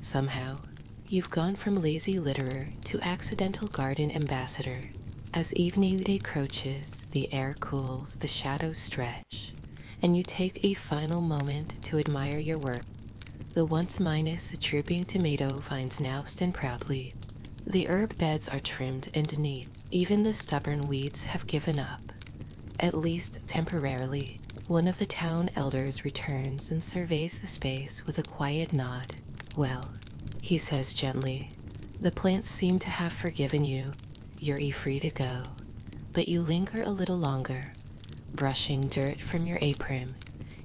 A: Somehow, you've gone from lazy litterer to accidental garden ambassador. As evening approaches, the air cools, the shadows stretch, and you take a final moment to admire your work. The once minus drooping tomato vines now stand proudly. The herb beds are trimmed and neat. Even the stubborn weeds have given up, at least temporarily. One of the town elders returns and surveys the space with a quiet nod. "Well," he says gently, "the plants seem to have forgiven you. You're free to go." But you linger a little longer, brushing dirt from your apron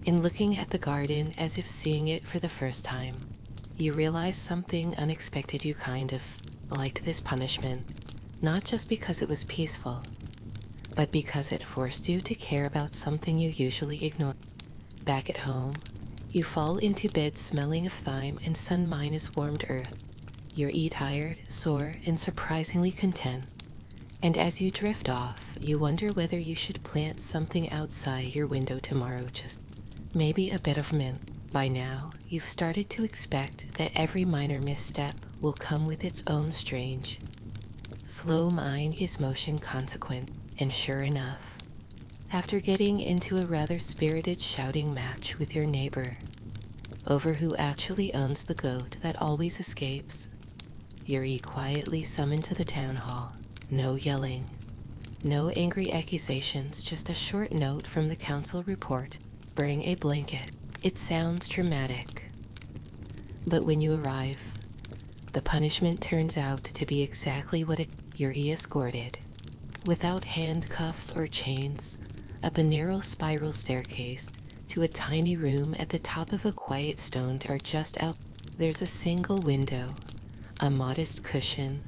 A: and looking at the garden as if seeing it for the first time. You realize something unexpected. You kind of liked this punishment, not just because it was peaceful, but because it forced you to care about something you usually ignore. Back at home, you fall into bed smelling of thyme and sun-warmed earth. You're tired, sore, and surprisingly content. And as you drift off, you wonder whether you should plant something outside your window tomorrow, just maybe a bit of mint. By now, you've started to expect that every minor misstep will come with its own strange, slow mind is motion consequent. And sure enough, after getting into a rather spirited shouting match with your neighbor over who actually owns the goat that always escapes, you're quietly summoned to the town hall. No yelling, no angry accusations, just a short note from the council report. Bring a blanket. It sounds dramatic, but when you arrive, the punishment turns out to be exactly what you're escorted, without handcuffs or chains, up a narrow spiral staircase to a tiny room at the top of a quiet stone or just out. There's a single window, a modest cushion,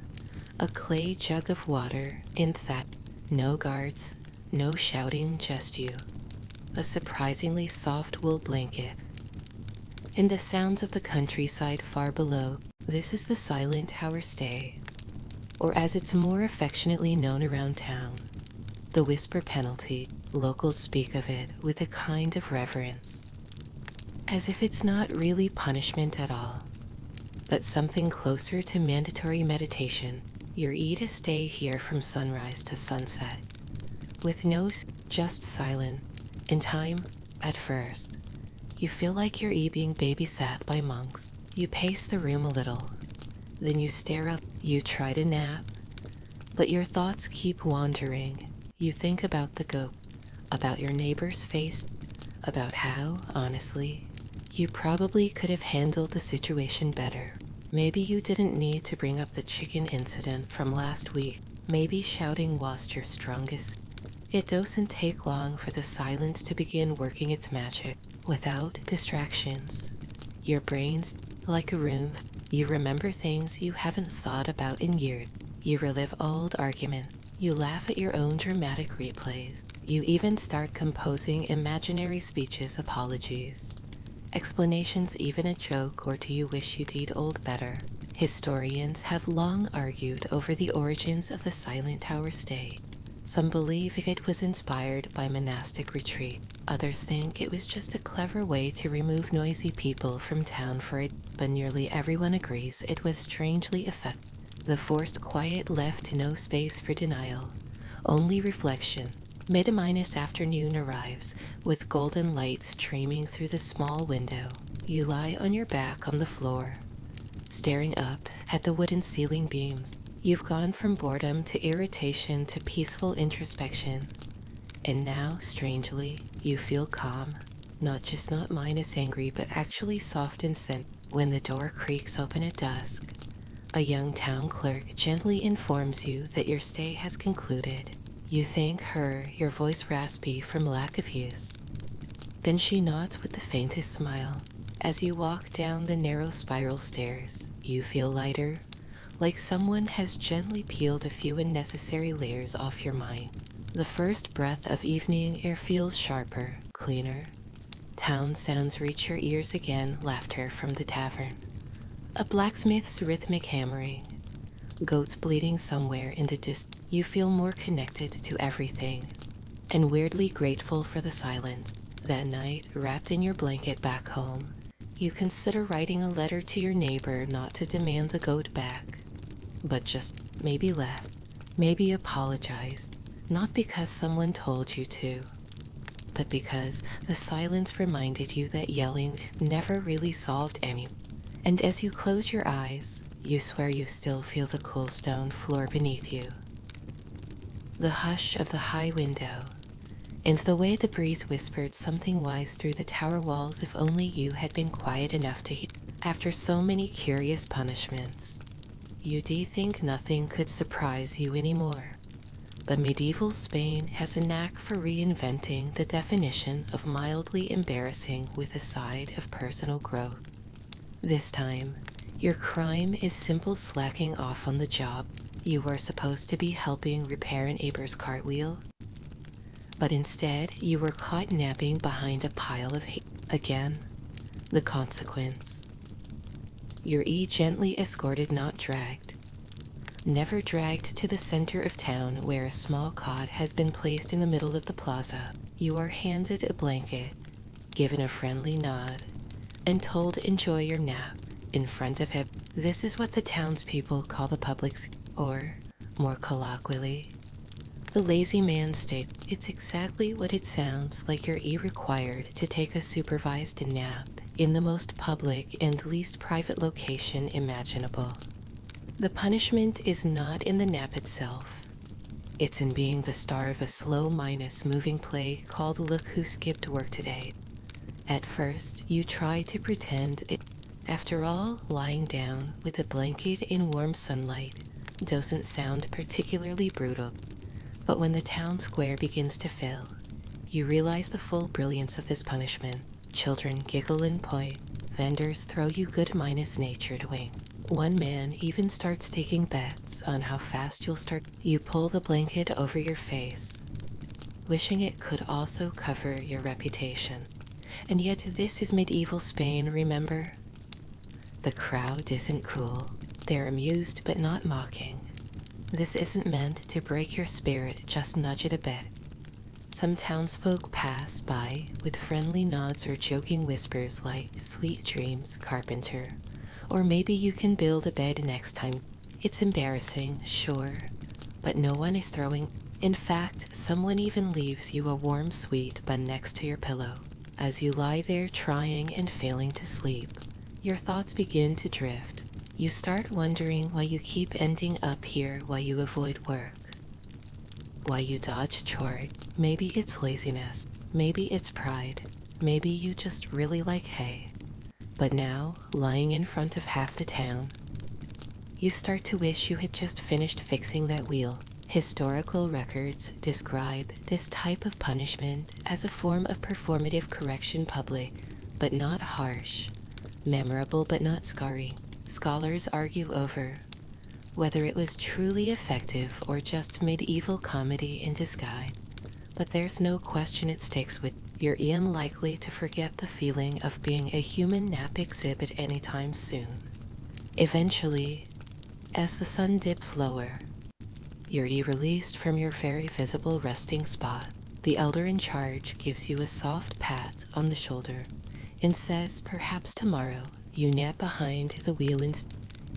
A: a clay jug of water, and that. No guards, no shouting, just you. a surprisingly soft wool blanket. And the sounds of the countryside far below. This is the Silent Tower Stay, or as it's more affectionately known around town, the Whisper Penalty. Locals speak of it with a kind of reverence, as if it's not really punishment at all, but something closer to mandatory meditation. You're to stay here from sunrise to sunset, with just silent. In time, at first, you feel like you're being babysat by monks. You pace the room a little, then you stare up. You try to nap, but your thoughts keep wandering. You think about the goat, about your neighbor's face, about how, honestly, you probably could have handled the situation better. Maybe you didn't need to bring up the chicken incident from last week. Maybe shouting was your strongest. It doesn't take long for the silence to begin working its magic. Without distractions, your brain's like a room. You remember things you haven't thought about in years. You relive old arguments. You laugh at your own dramatic replays. You even start composing imaginary speeches, apologies, explanations, even a joke or two you wish you'd old better. Historians have long argued over the origins of the Silent Tower Stay. Some believe it was inspired by monastic retreat. Others think it was just a clever way to remove noisy people from town for it, but nearly everyone agrees it was strangely effective. The forced quiet left no space for denial, only reflection. Mid-minus afternoon arrives, with golden light streaming through the small window. You lie on your back on the floor, staring up at the wooden ceiling beams. You've gone from boredom to irritation to peaceful introspection. And now, strangely, you feel calm. Not minus angry, but actually soft and sent. When the door creaks open at dusk, a young town clerk gently informs you that your stay has concluded. You thank her, your voice raspy from lack of use. Then she nods with the faintest smile. As you walk down the narrow spiral stairs, you feel lighter, like someone has gently peeled a few unnecessary layers off your mind. The first breath of evening air feels sharper, cleaner. Town sounds reach your ears again, laughter from the tavern, a blacksmith's rhythmic hammering, goats bleating somewhere in the distance. You feel more connected to everything, and weirdly grateful for the silence. That night, wrapped in your blanket back home, you consider writing a letter to your neighbor, not to demand the goat back, but just maybe left, maybe apologized, not because someone told you to, but because the silence reminded you that yelling never really solved anything. And as you close your eyes, you swear you still feel the cool stone floor beneath you, the hush of the high window, and the way the breeze whispered something wise through the tower walls. If only you had been quiet enough to hear. After so many curious punishments, you'd think nothing could surprise you anymore. But medieval Spain has a knack for reinventing the definition of mildly embarrassing with a side of personal growth. This time, your crime is simple slacking off on the job. You were supposed to be helping repair a neighbor's cartwheel, but instead you were caught napping behind a pile of hay. Again, the consequence. You're gently escorted, not dragged. Never dragged to the center of town where a small cot has been placed in the middle of the plaza. You are handed a blanket, given a friendly nod, and told enjoy your nap in front of him. This is what the townspeople call the public's, or, more colloquially, the lazy man state. It's exactly what it sounds like. You're required to take a supervised nap in the most public and least private location imaginable. The punishment is not in the nap itself. It's in being the star of a slow minus moving play called Look Who Skipped Work Today. At first, you try to pretend it. After all, lying down with a blanket in warm sunlight doesn't sound particularly brutal. But when the town square begins to fill, you realize the full brilliance of this punishment. Children giggle and point. Vendors throw you good minus-natured wink. One man even starts taking bets on how fast you'll start. You pull the blanket over your face, wishing it could also cover your reputation. And yet this is medieval Spain, remember? The crowd isn't cruel. They're amused but not mocking. This isn't meant to break your spirit, just nudge it a bit. Some townsfolk pass by with friendly nods or joking whispers like, "Sweet dreams, carpenter." Or maybe you can build a bed next time. It's embarrassing, sure, but no one is throwing. In fact, someone even leaves you a warm sweet bun next to your pillow. As you lie there trying and failing to sleep, your thoughts begin to drift. You start wondering why you keep ending up here, why you avoid work, why you dodge chores. Maybe it's laziness, maybe it's pride, maybe you just really like hay. But now, lying in front of half the town, you start to wish you had just finished fixing that wheel. Historical records describe this type of punishment as a form of performative correction, public but not harsh, memorable but not scarring. Scholars argue over whether it was truly effective or just medieval comedy in disguise. But there's no question it sticks with you. You're unlikely to forget the feeling of being a human nap exhibit anytime soon. Eventually, as the sun dips lower, you're released from your very visible resting spot. The elder in charge gives you a soft pat on the shoulder and says, "Perhaps tomorrow." You nap behind the wheel and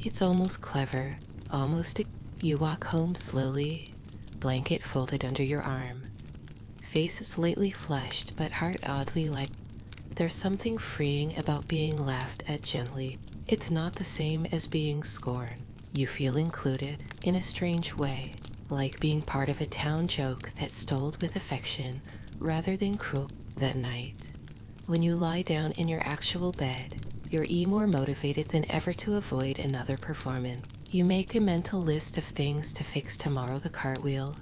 A: it's almost clever, almost. You walk home slowly, blanket folded under your arm, face slightly flushed but heart oddly light. There's something freeing about being laughed at gently. It's not the same as being scorned. You feel included in a strange way, like being part of a town joke that's told with affection rather than cruel. That night, when you lie down in your actual bed, you're more motivated than ever to avoid another performance. You make a mental list of things to fix tomorrow: the cartwheel,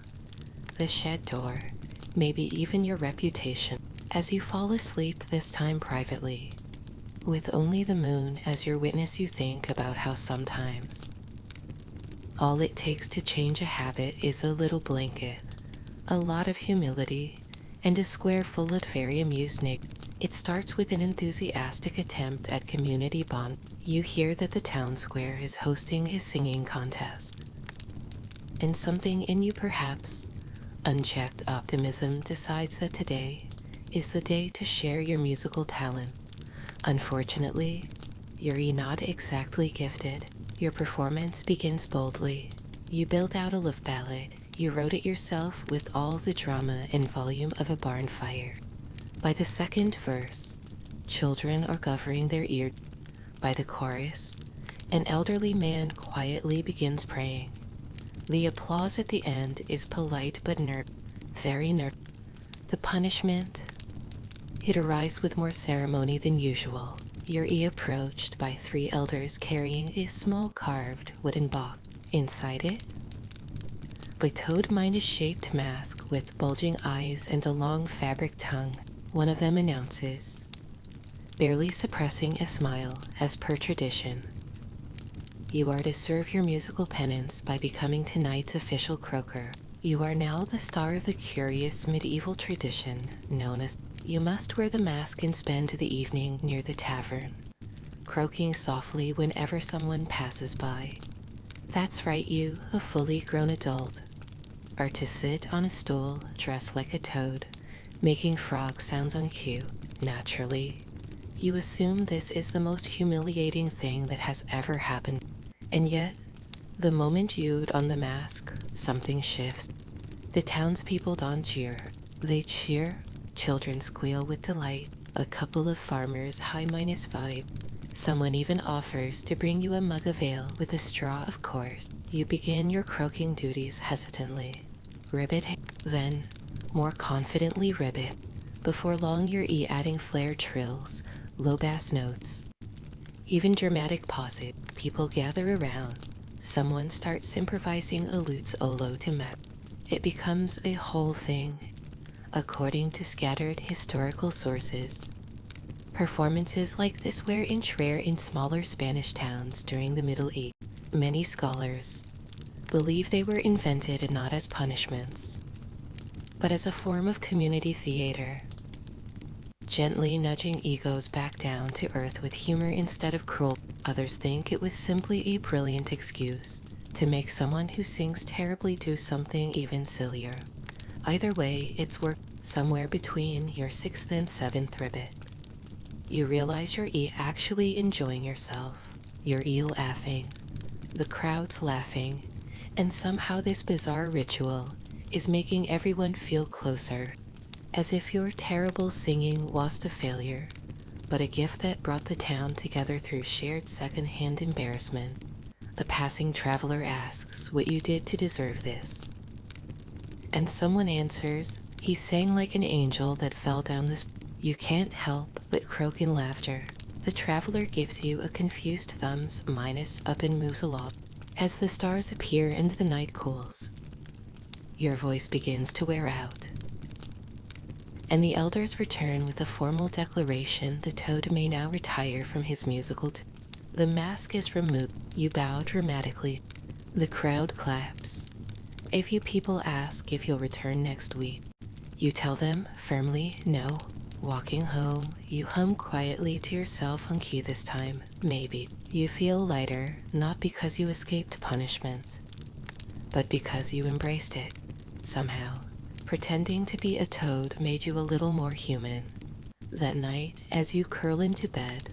A: the shed door, maybe even your reputation. As you fall asleep, this time privately, with only the moon as your witness, you think about how sometimes all it takes to change a habit is a little blanket, a lot of humility, and a square full of very amused neighbors. It starts with an enthusiastic attempt at community bond. You hear that the town square is hosting a singing contest, and something in you, perhaps unchecked optimism, decides that today is the day to share your musical talent. Unfortunately, you're not exactly gifted. Your performance begins boldly. You build out a love ballad. You wrote it yourself with all the drama and volume of a barn fire. By the second verse, children are covering their ears. By the chorus, an elderly man quietly begins praying. The applause at the end is polite but very nervous. The punishment, it arrives with more ceremony than usual. You're approached by 3 elders carrying a small carved wooden box. Inside it, a toad-shaped mask with bulging eyes and a long fabric tongue. One of them announces, barely suppressing a smile as per tradition, "You are to serve your musical penance by becoming tonight's official croaker." You are now the star of a curious medieval tradition known as you must wear the mask and spend the evening near the tavern, croaking softly whenever someone passes by. That's right, you, a fully grown adult, are to sit on a stool dressed like a toad, making frog sounds on cue. Naturally, you assume this is the most humiliating thing that has ever happened. And yet, the moment you don the mask, something shifts. The townspeople don't cheer. They cheer, children squeal with delight, a couple of farmers high -5. Someone even offers to bring you a mug of ale with a straw, of course. You begin your croaking duties hesitantly. Ribbit, then more confidently ribbit. Before long you're adding flare trills, low bass notes, even dramatic pauses. People gather around. Someone starts improvising a lute's olo to match. It becomes a whole thing. According to scattered historical sources, performances like this were rare in smaller Spanish towns during the Middle Ages. Many scholars believe they were invented not as punishments, but as a form of community theater, gently nudging egos back down to earth with humor instead of cruel. Others think it was simply a brilliant excuse to make someone who sings terribly do something even sillier. Either way, it's worked. Somewhere between your 6th and 7th ribbit, you realize you're actually enjoying yourself. You're laughing, the crowd's laughing, and somehow this bizarre ritual is making everyone feel closer, as if your terrible singing wasn't a failure, but a gift that brought the town together through shared second-hand embarrassment. The passing traveler asks what you did to deserve this, and someone answers, he sang like an angel that fell down this. You can't help but croak in laughter. The traveler gives you a confused thumbs minus up and moves along. As the stars appear and the night cools, your voice begins to wear out, and the elders return with a formal declaration the toad may now retire from his musical. The mask is removed. You bow dramatically. The crowd claps. A few people ask if you'll return next week. You tell them firmly no. Walking home, you hum quietly to yourself on key this time, maybe. You feel lighter, not because you escaped punishment, but because you embraced it, somehow. Pretending to be a toad made you a little more human. That night, as you curl into bed,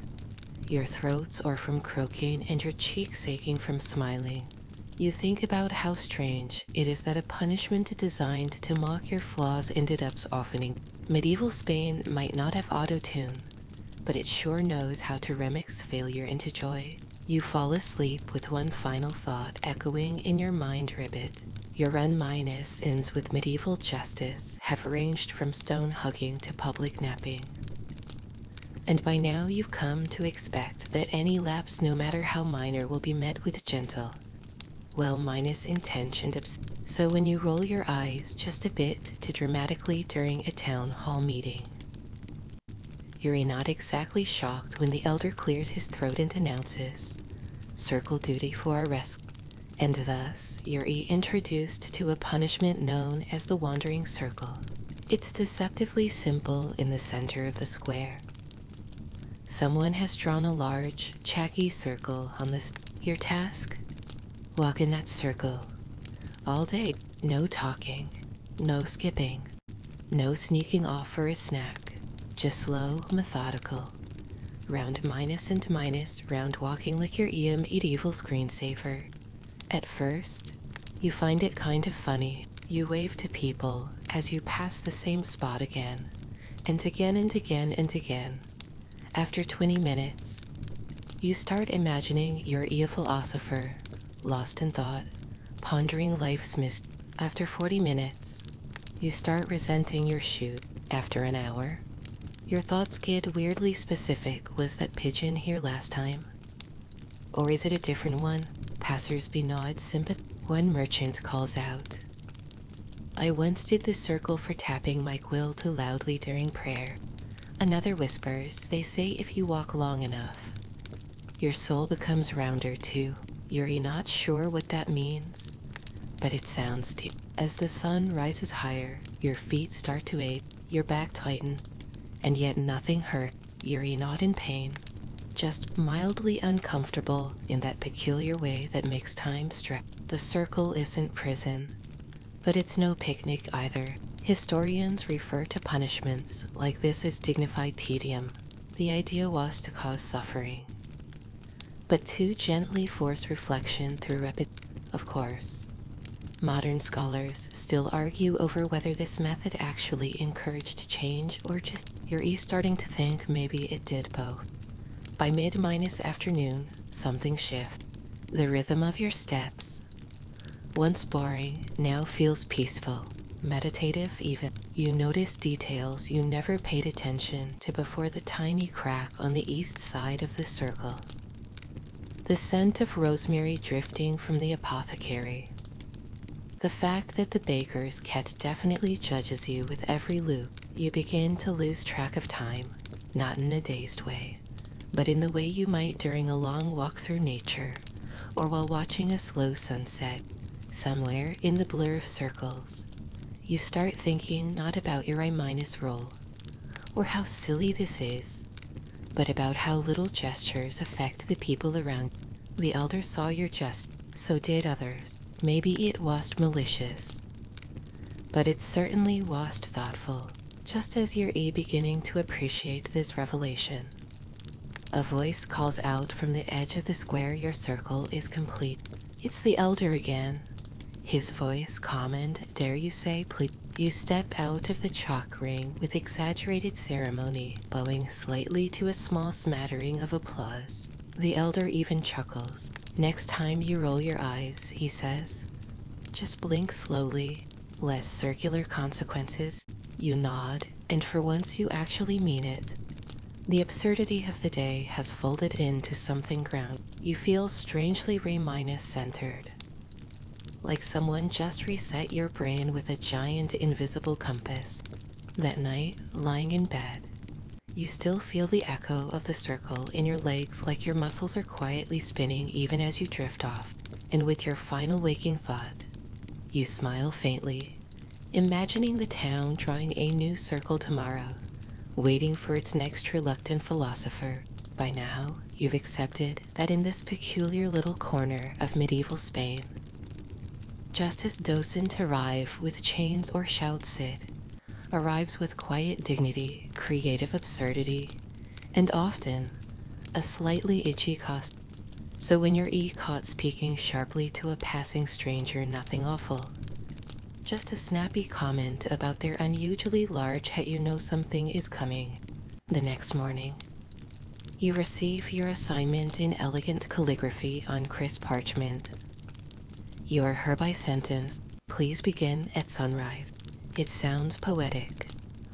A: your throat sore from croaking and your cheeks aching from smiling, you think about how strange it is that a punishment designed to mock your flaws ended up softening. Medieval Spain might not have auto-tune, but it sure knows how to remix failure into joy. You fall asleep with one final thought echoing in your mind ribbit. Your run minus ends with medieval justice have ranged from stone hugging to public napping. And by now you've come to expect that any lapse, no matter how minor, will be met with gentle, well minus intentioned so when you roll your eyes just a bit too dramatically during a town hall meeting, you're not exactly shocked when the elder clears his throat and announces, circle duty for arrest, and thus you're introduced to a punishment known as the wandering circle. It's deceptively simple in the center of the square. Someone has drawn a large, chalky circle on this. Your task? Walk in that circle all day. No talking, no skipping, no sneaking off for a snack. Just slow, methodical. Round minus and minus, round walking like your medieval screensaver. At first, you find it kind of funny. You wave to people as you pass the same spot again, and again and again and again. After 20 minutes, you start imagining you're a philosopher, lost in thought, pondering life's mystery. After 40 minutes, you start resenting your shoot. After an hour, your thoughts get weirdly specific. Was that pigeon here last time? Or is it a different one? Passers-by nod sympathy. One merchant calls out, I once did the circle for tapping my quill too loudly during prayer. Another whispers, they say if you walk long enough, your soul becomes rounder too. You're not sure what that means, but it sounds deep. As the sun rises higher, your feet start to ache, your back tighten, and yet nothing hurt. You're not in pain, just mildly uncomfortable in that peculiar way that makes time stretch. The circle isn't prison, but it's no picnic either. Historians refer to punishments like this as dignified tedium. The idea was to cause suffering, but to gently force reflection through Of course, modern scholars still argue over whether this method actually encouraged change or just you're starting to think maybe it did both. By mid-minus afternoon, something shifts. The rhythm of your steps, once boring, now feels peaceful, meditative even. You notice details you never paid attention to before. The tiny crack on the east side of the circle, the scent of rosemary drifting from the apothecary, the fact that the baker's cat definitely judges you with every loop. You begin to lose track of time, not in a dazed way, but in the way you might during a long walk through nature or while watching a slow sunset. Somewhere in the blur of circles, you start thinking not about your I- role, or how silly this is, but about how little gestures affect the people around. The elder saw your jest, so did others. Maybe it wasn't malicious, but it certainly wasn't thoughtful. Just as you're beginning to appreciate this revelation, a voice calls out from the edge of the square your circle is complete. It's the elder again. His voice calm and, dare you say, please. You step out of the chalk ring with exaggerated ceremony, bowing slightly to a small smattering of applause. The elder even chuckles. Next time you roll your eyes, he says, just blink slowly, less circular consequences. You nod, and for once you actually mean it. The absurdity of the day has folded into something ground. You feel strangely centered, like someone just reset your brain with a giant invisible compass. That night, lying in bed, you still feel the echo of the circle in your legs, like your muscles are quietly spinning even as you drift off. And with your final waking thought, you smile faintly, imagining the town drawing a new circle tomorrow, waiting for its next reluctant philosopher. By now, you've accepted that in this peculiar little corner of medieval Spain, just as docent arrive with chains or shouts Cid, arrives with quiet dignity, creative absurdity, and often a slightly itchy cost. So when you're caught speaking sharply to a passing stranger, nothing awful, just a snappy comment about their unusually large head, you know something is coming. The next morning, you receive your assignment in elegant calligraphy on crisp parchment. You are hereby sentenced, please begin at sunrise. It sounds poetic.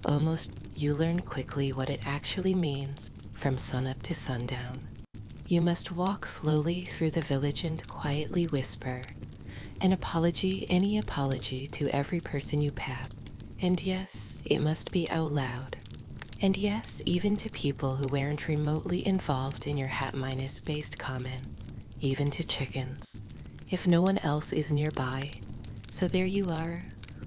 A: Almost, you learn quickly what it actually means from sunup to sundown. You must walk slowly through the village and quietly whisper an apology, any apology, to every person you pass. And yes, it must be out loud. And yes, even to people who weren't remotely involved in your hat-based comment. Even to chickens, if no one else is nearby. So there you are,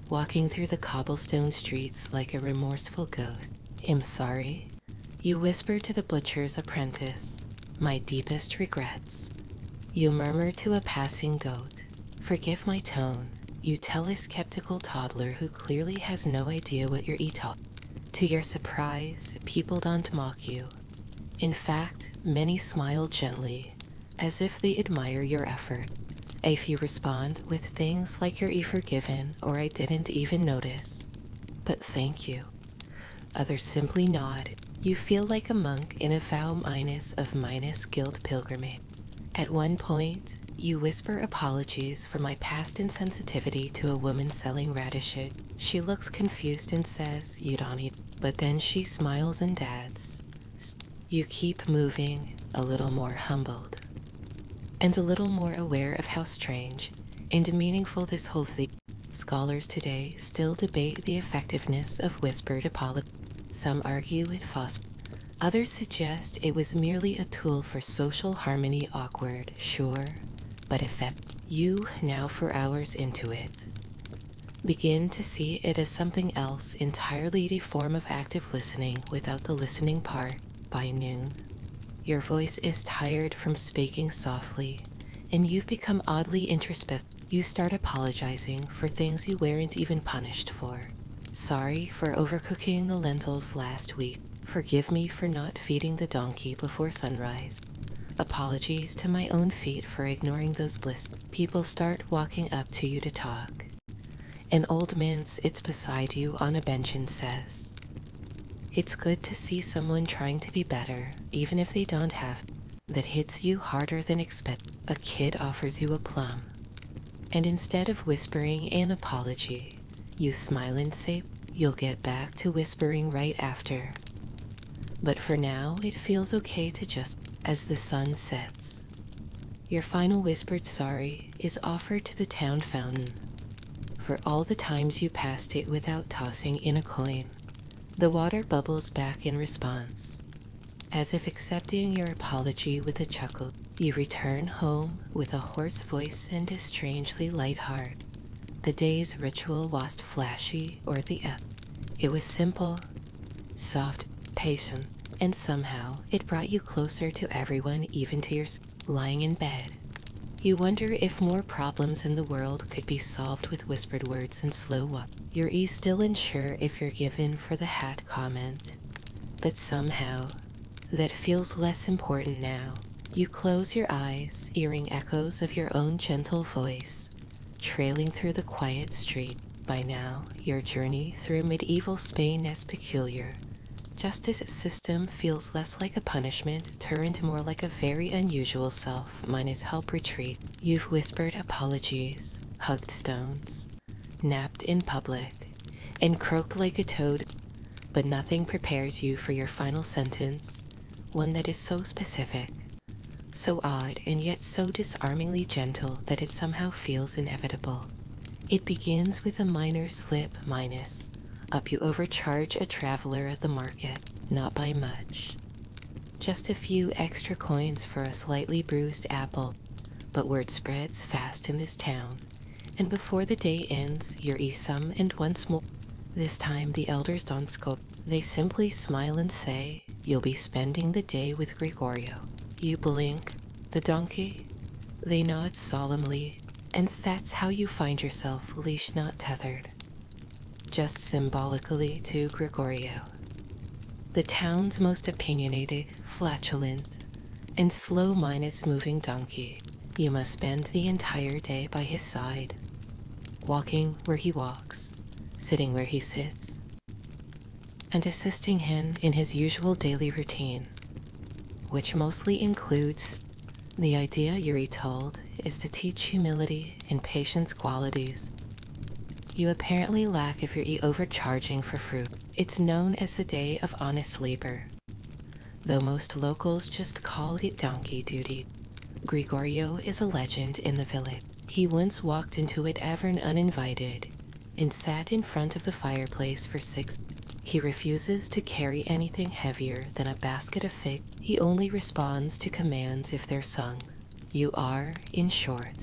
A: walking through the cobblestone streets like a remorseful ghost. I'm sorry, you whisper to the butcher's apprentice, my deepest regrets. You murmur to a passing goat, forgive my tone. You tell a skeptical toddler who clearly has no idea what you're eating. To your surprise, people don't mock you. In fact, many smile gently, as if they admire your effort. A few respond with things like you're forgiven or I didn't even notice, but thank you. Others simply nod. You feel like a monk in a vow of guilt pilgrimage. At one point, you whisper apologies for my past insensitivity to a woman selling radishes. She looks confused and says, you don't eat, but then she smiles and adds, you keep moving, a little more humbled, and a little more aware of how strange and meaningful this whole thing. Scholars today still debate the effectiveness of whispered apology. Some argue it false. Others suggest it was merely a tool for social harmony. Awkward, sure, but effective. You, now for hours into it, begin to see it as something else entirely, a form of active listening without the listening part. By noon, your voice is tired from speaking softly, and you've become oddly introspective. You start apologizing for things you weren't even punished for. Sorry for overcooking the lentils last week. Forgive me for not feeding the donkey before sunrise. Apologies to my own feet for ignoring those bliss. People start walking up to you to talk. An old man sits beside you on a bench and says, it's good to see someone trying to be better, even if they don't have. That hits you harder than expected. A kid offers you a plum, and instead of whispering an apology, you smile and say, you'll get back to whispering right after. But for now, it feels okay to just, as the sun sets, your final whispered sorry is offered to the town fountain. For all the times you passed it without tossing in a coin, the water bubbles back in response. As if accepting your apology with a chuckle, you return home with a hoarse voice and a strangely light heart. the day's ritual wasn't flashy or it was simple, soft, patient, and somehow it brought you closer to everyone, even to your lying in bed. You wonder if more problems in the world could be solved with whispered words and slow walk. You're still unsure if you're given for the hat comment, but somehow that feels less important now. You close your eyes, hearing echoes of your own gentle voice, trailing through the quiet street. By now, your journey through medieval Spain is peculiar. Justice system feels less like a punishment, turned more like a very unusual self-minus help retreat. You've whispered apologies, hugged stones, napped in public, and croaked like a toad, but nothing prepares you for your final sentence, one that is so specific, so odd, and yet so disarmingly gentle that it somehow feels inevitable. It begins with a minor slip minus. Up you overcharge a traveler at the market, not by much. Just a few extra coins for a slightly bruised apple, but word spreads fast in this town, and before the day ends, you're some and once more. This time the elders don't scoff. They simply smile and say, "You'll be spending the day with Gregorio." You blink. The donkey? They nod solemnly, and that's how you find yourself leash not tethered, just symbolically to Gregorio, the town's most opinionated, flatulent, and slow-minus moving donkey. You must spend the entire day by his side, walking where he walks, sitting where he sits, and assisting him in his usual daily routine, which mostly includes the idea you're told is to teach humility and patience qualities you apparently lack if you're overcharging for fruit. It's known as the Day of Honest Labor, though most locals just call it donkey duty. Gregorio is a legend in the village. He once walked into it ever uninvited and sat in front of the fireplace for 6. He refuses to carry anything heavier than a basket of figs. He only responds to commands if they're sung. You are, in short,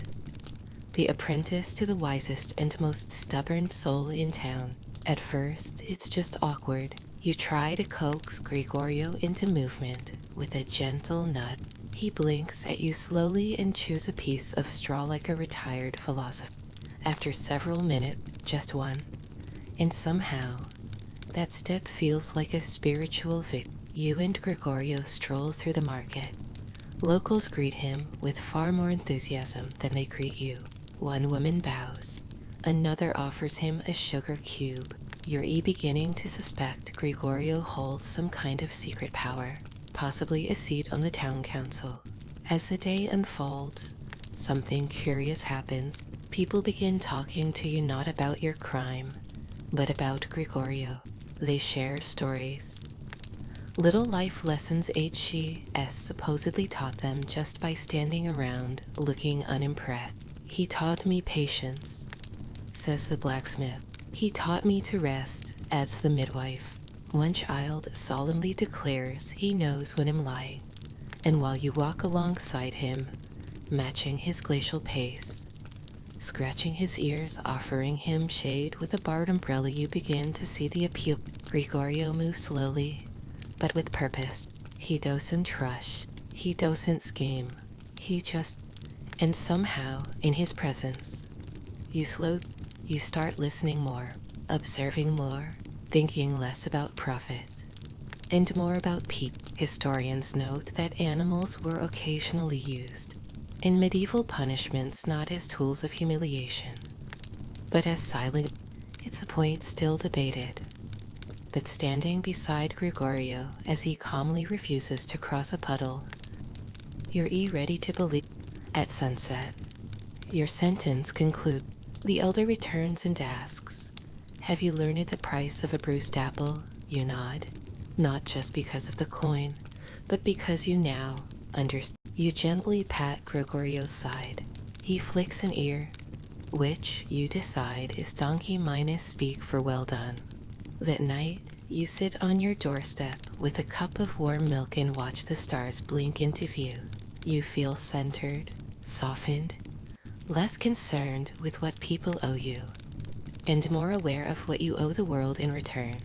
A: the apprentice to the wisest and most stubborn soul in town. At first, it's just awkward. You try to coax Gregorio into movement with a gentle nudge. He blinks at you slowly and chews a piece of straw like a retired philosopher. After several minutes, just one, and somehow, that step feels like a spiritual victory. You and Gregorio stroll through the market. Locals greet him with far more enthusiasm than they greet you. One woman bows. Another offers him a sugar cube. You're beginning to suspect Gregorio holds some kind of secret power, possibly a seat on the town council. As the day unfolds, something curious happens. People begin talking to you not about your crime, but about Gregorio. They share stories. Little life lessons H.C.S. supposedly taught them just by standing around looking unimpressed. He taught me patience, says the blacksmith. He taught me to rest, adds the midwife. One child solemnly declares he knows when I'm lying, and while you walk alongside him, matching his glacial pace, scratching his ears, offering him shade with a barred umbrella, you begin to see the appeal. Gregorio moves slowly, but with purpose. He doesn't rush. He doesn't scheme. He just... And somehow, in his presence, you start listening more, observing more, thinking less about profit, and more about peace. Historians note that animals were occasionally used in medieval punishments not as tools of humiliation, but as silent. It's a point still debated. But standing beside Gregorio as he calmly refuses to cross a puddle, you're ready to believe. At sunset, your sentence concludes. The elder returns and asks, "Have you learned the price of a bruised apple?" You nod, not just because of the coin, but because you now understand. You gently pat Gregorio's side. He flicks an ear, which you decide is donkey minus speak for well done. That night, you sit on your doorstep with a cup of warm milk and watch the stars blink into view. You feel centered, softened, less concerned with what people owe you. and more aware of what you owe the world in return.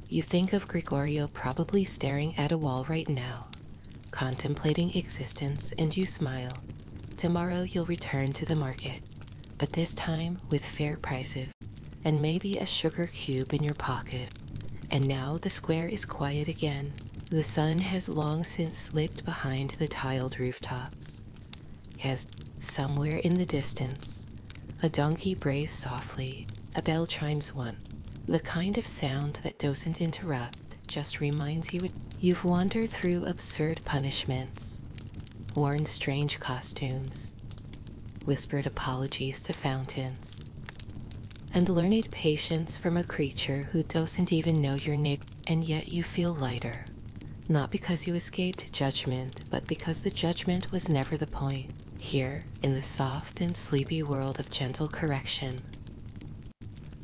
A: You think of Gregorio probably staring at a wall right now, contemplating existence, and you smile. Tomorrow you'll return to the market, but this time with fair prices and maybe a sugar cube in your pocket. And now the square is quiet again. The sun has long since slipped behind the tiled rooftops. As somewhere in the distance, a donkey brays softly, a bell chimes one. The kind of sound that doesn't interrupt, just reminds you you've wandered through absurd punishments, worn strange costumes, whispered apologies to fountains, and learned patience from a creature who doesn't even know your name, and yet you feel lighter. Not because you escaped judgment, but because the judgment was never the point. Here, in the soft and sleepy world of gentle correction,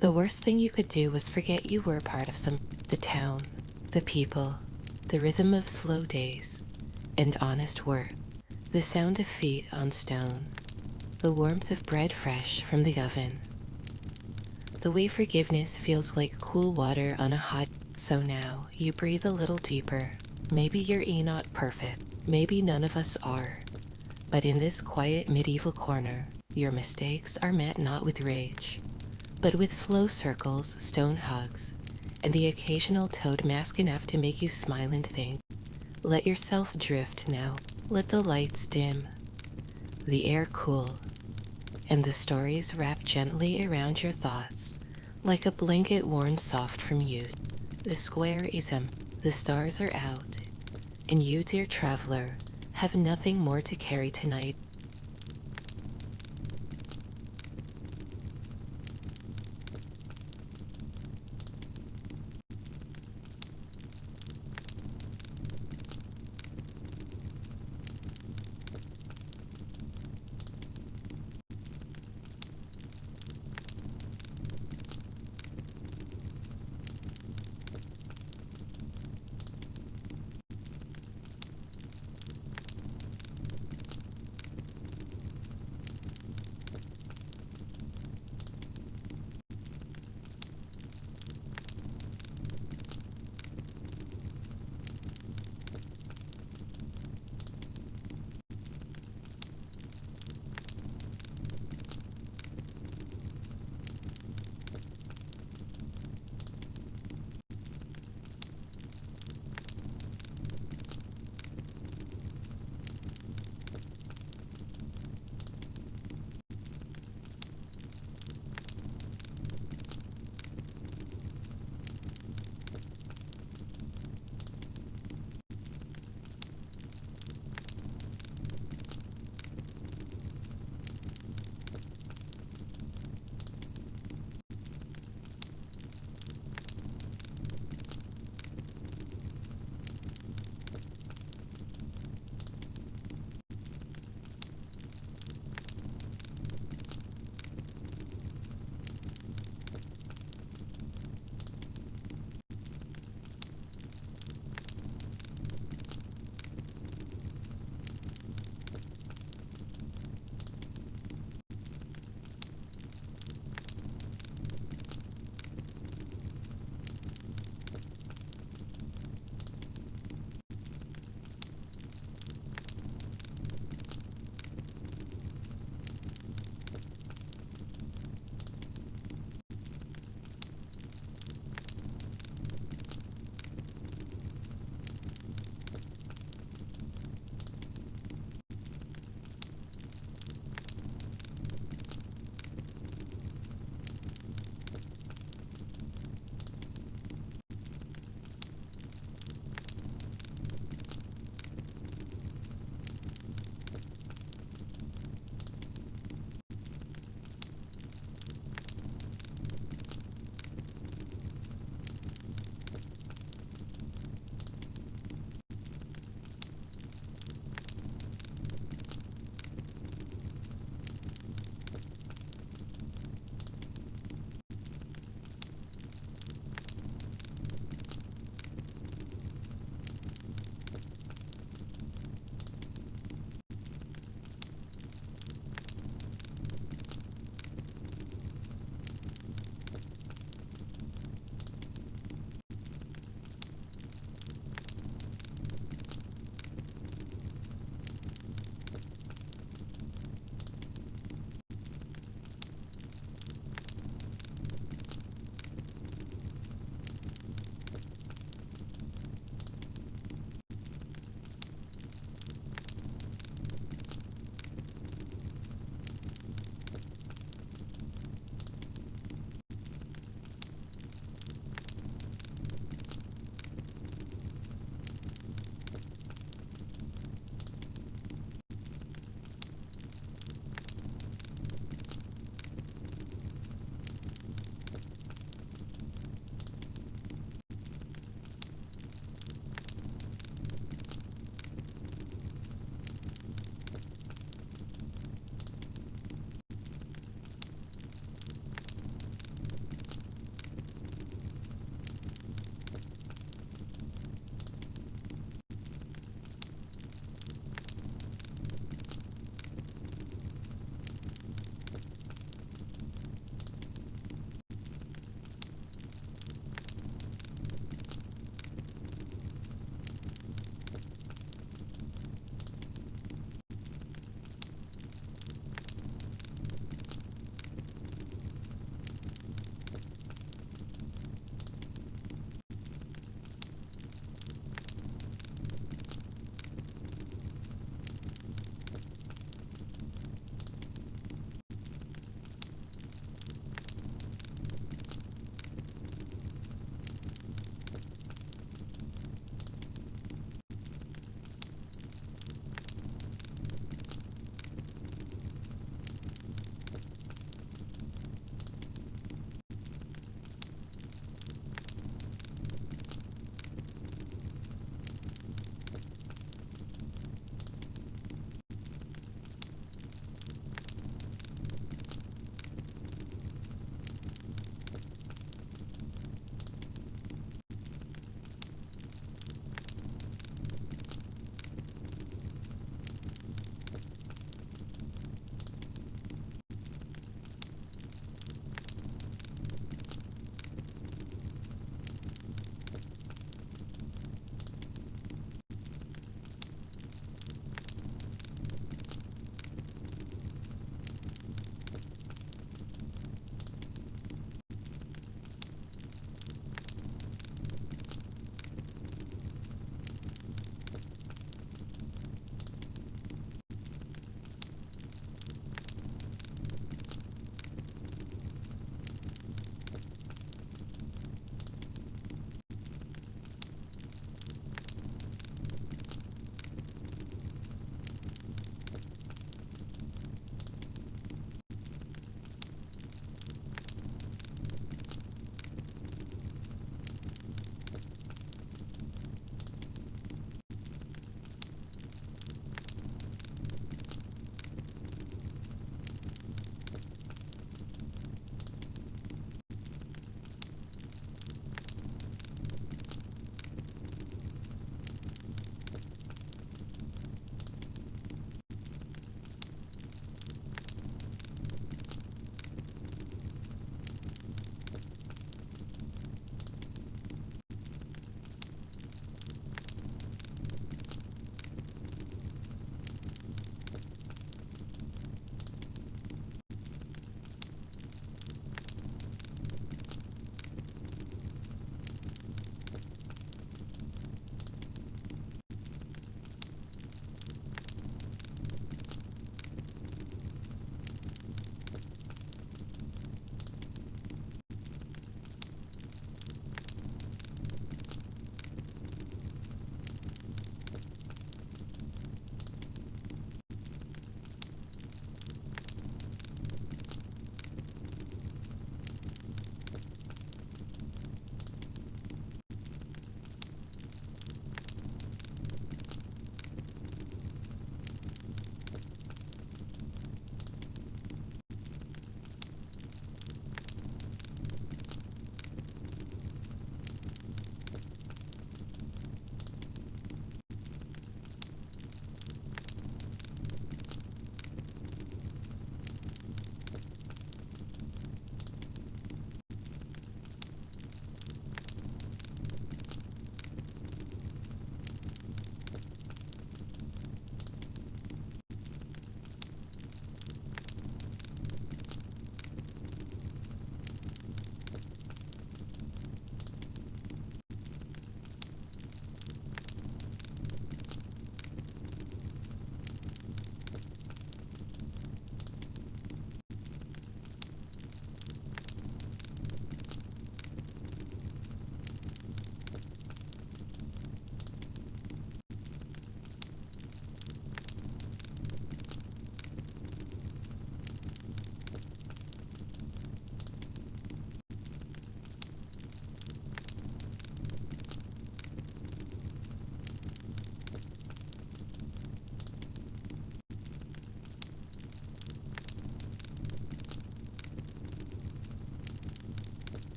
A: the worst thing you could do was forget you were part of the town, the people, the rhythm of slow days, and honest work, the sound of feet on stone, the warmth of bread fresh from the oven, the way forgiveness feels like cool water on a hot. So now you breathe a little deeper. Maybe you're not perfect, maybe none of us are, but in this quiet medieval corner, your mistakes are met not with rage, but with slow circles, stone hugs, and the occasional toad mask enough to make you smile and think. Let yourself drift now. Let the lights dim, the air cool, and the stories wrap gently around your thoughts, like a blanket worn soft from youth. The square is empty, the stars are out, and you, dear traveler, have nothing more to carry tonight.